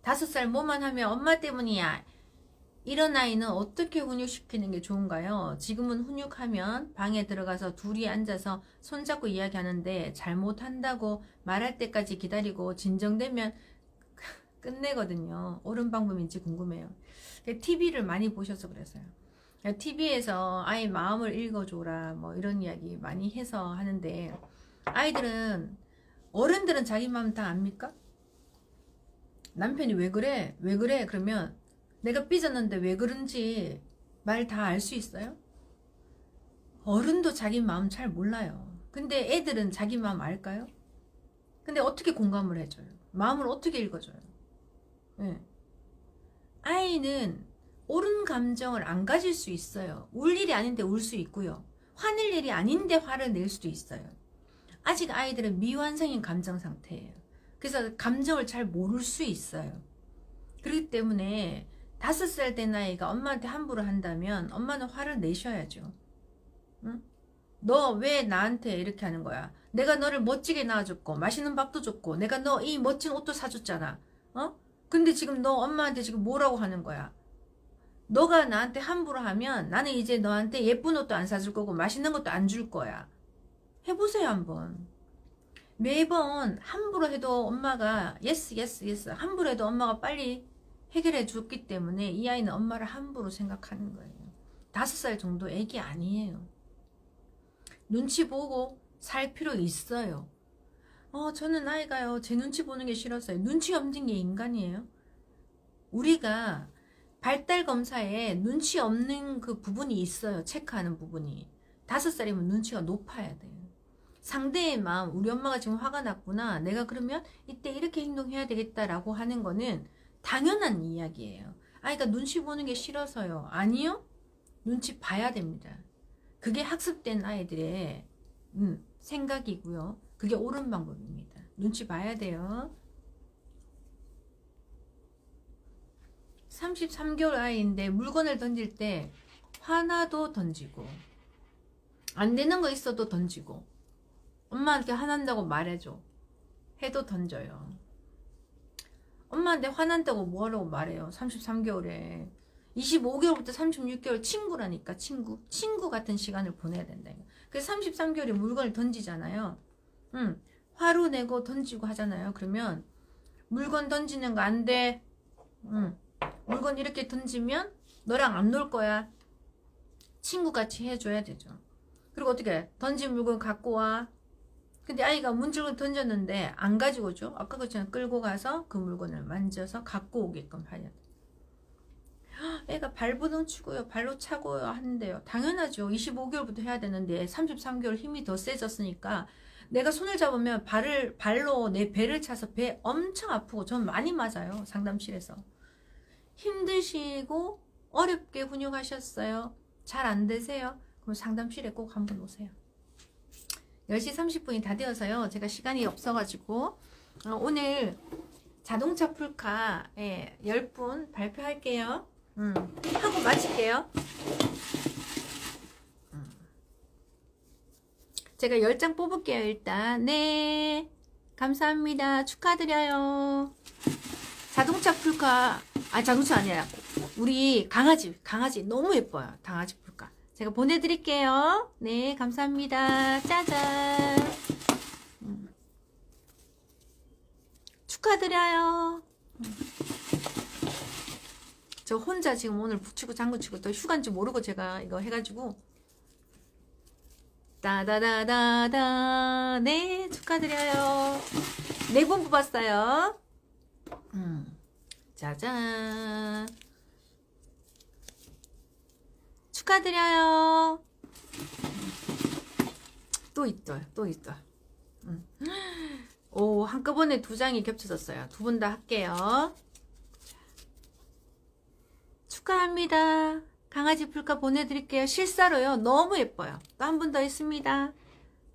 5살 뭐만 하면 엄마 때문이야. 이런 아이는 어떻게 훈육시키는 게 좋은가요? 지금은 훈육하면 방에 들어가서 둘이 앉아서 손잡고 이야기하는데 잘못한다고 말할 때까지 기다리고 진정되면 끝내거든요. 옳은 방법인지 궁금해요. TV를 많이 보셔서 그래서요. TV에서 아이 마음을 읽어줘라 뭐 이런 이야기 많이 해서 하는데 아이들은 어른들은 자기 마음 다 압니까? 남편이 왜 그래? 왜 그래? 그러면 내가 삐졌는데 왜 그런지 말 다 알 수 있어요? 어른도 자기 마음 잘 몰라요. 근데 애들은 자기 마음 알까요? 근데 어떻게 공감을 해줘요? 마음을 어떻게 읽어줘요? 네. 아이는 옳은 감정을 안 가질 수 있어요. 울 일이 아닌데 울 수 있고요. 화낼 일이 아닌데 화를 낼 수도 있어요. 아직 아이들은 미완성인 감정 상태예요. 그래서 감정을 잘 모를 수 있어요. 그렇기 때문에 5살 된 아이가 엄마한테 함부로 한다면 엄마는 화를 내셔야죠. 응? 너 왜 나한테 이렇게 하는 거야? 내가 너를 멋지게 낳아줬고 맛있는 밥도 줬고 내가 너 이 멋진 옷도 사줬잖아. 어? 근데 지금 너 엄마한테 지금 뭐라고 하는 거야? 너가 나한테 함부로 하면 나는 이제 너한테 예쁜 옷도 안 사줄 거고 맛있는 것도 안 줄 거야. 해보세요 한번. 매번 함부로 해도 엄마가 예스 예스 예스 함부로 해도 엄마가 빨리 해결해 줬기 때문에 이 아이는 엄마를 함부로 생각하는 거예요. 5살 정도 애기 아니에요. 눈치 보고 살 필요 있어요. 저는 아이가요 제 눈치 보는 게 싫었어요. 눈치 없는 게 인간이에요. 우리가 발달 검사에 눈치 없는 그 부분이 있어요. 체크하는 부분이. 5살이면 눈치가 높아야 돼요. 상대의 마음, 우리 엄마가 지금 화가 났구나. 내가 그러면 이때 이렇게 행동해야 되겠다라고 하는 거는 당연한 이야기예요. 아이가 눈치 보는 게 싫어서요. 아니요. 눈치 봐야 됩니다. 그게 학습된 아이들의 생각이고요. 그게 옳은 방법입니다. 눈치 봐야 돼요. 33개월 아이인데 물건을 던질 때 화나도 던지고 안 되는 거 있어도 던지고 엄마한테 화난다고 말해줘. 해도 던져요. 엄마한테 화난다고 뭐하라고 말해요. 33개월에 25개월부터 36개월 친구라니까. 친구 같은 시간을 보내야 된다. 그래서 33개월에 물건을 던지잖아요. 화로 내고 던지고 하잖아요. 그러면 물건 던지는 거 안 돼. 물건 이렇게 던지면 너랑 안 놀 거야. 친구같이 해줘야 되죠. 그리고 어떻게 던진 물건 갖고 와. 근데 아이가 문질러 던졌는데 안 가지고 오죠. 아까 그처럼 끌고 가서 그 물건을 만져서 갖고 오게끔 해야 돼. 애가 발버둥 치고요. 발로 차고요. 하는데요. 당연하죠. 25개월부터 해야 되는데 33개월 힘이 더 세졌으니까 내가 손을 잡으면 발로 내 배를 차서 배 엄청 아프고 전 많이 맞아요. 상담실에서. 힘드시고 어렵게 훈육하셨어요. 잘 안 되세요? 그럼 상담실에 꼭 한번 오세요. 10시 30분이 다 되어서요. 제가 시간이 없어가지고 오늘 자동차 풀카 10분 발표할게요. 하고 마칠게요. 제가 10장 뽑을게요. 일단 네 감사합니다. 축하드려요. 자동차 풀카 자동차 아니라 우리 강아지 너무 예뻐요. 강아지 풀카 제가 보내드릴게요. 네 감사합니다. 짜잔 축하드려요. 저 혼자 지금 오늘 북치고 장구치고 또 휴가인지 모르고 제가 이거 해가지고 따다다다다 네 축하드려요. 4분 뽑았어요. 짜잔 축하드려요. 또 있어요. 오 한꺼번에 2장이 겹쳐졌어요. 2분 다 할게요. 축하합니다. 강아지 풀카 보내드릴게요. 실사로요. 너무 예뻐요. 또 한 분 더 있습니다.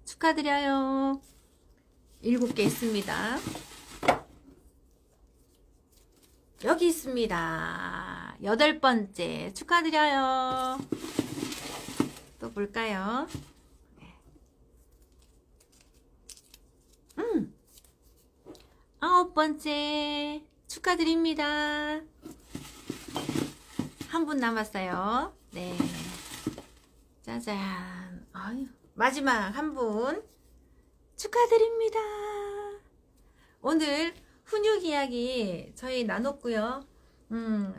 축하드려요. 7개 있습니다. 여기 있습니다. 8번째 축하드려요. 또 볼까요? 9번째 축하드립니다. 한 분 남았어요. 네. 짜잔. 아유, 마지막 한 분 축하드립니다. 오늘 훈육 이야기 저희 나눴고요.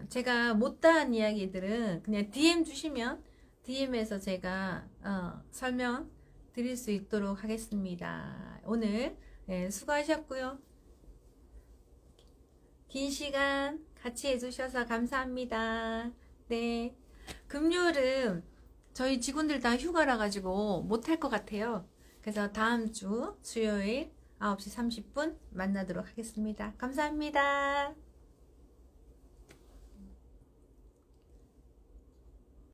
제가 못다한 이야기들은 그냥 DM 주시면 DM에서 제가 설명 드릴 수 있도록 하겠습니다. 오늘 수고하셨고요. 긴 시간 같이 해주셔서 감사합니다. 네. 금요일은 저희 직원들 다 휴가라 가지고 못할 것 같아요. 그래서 다음 주 수요일 9시 30분 만나도록 하겠습니다. 감사합니다.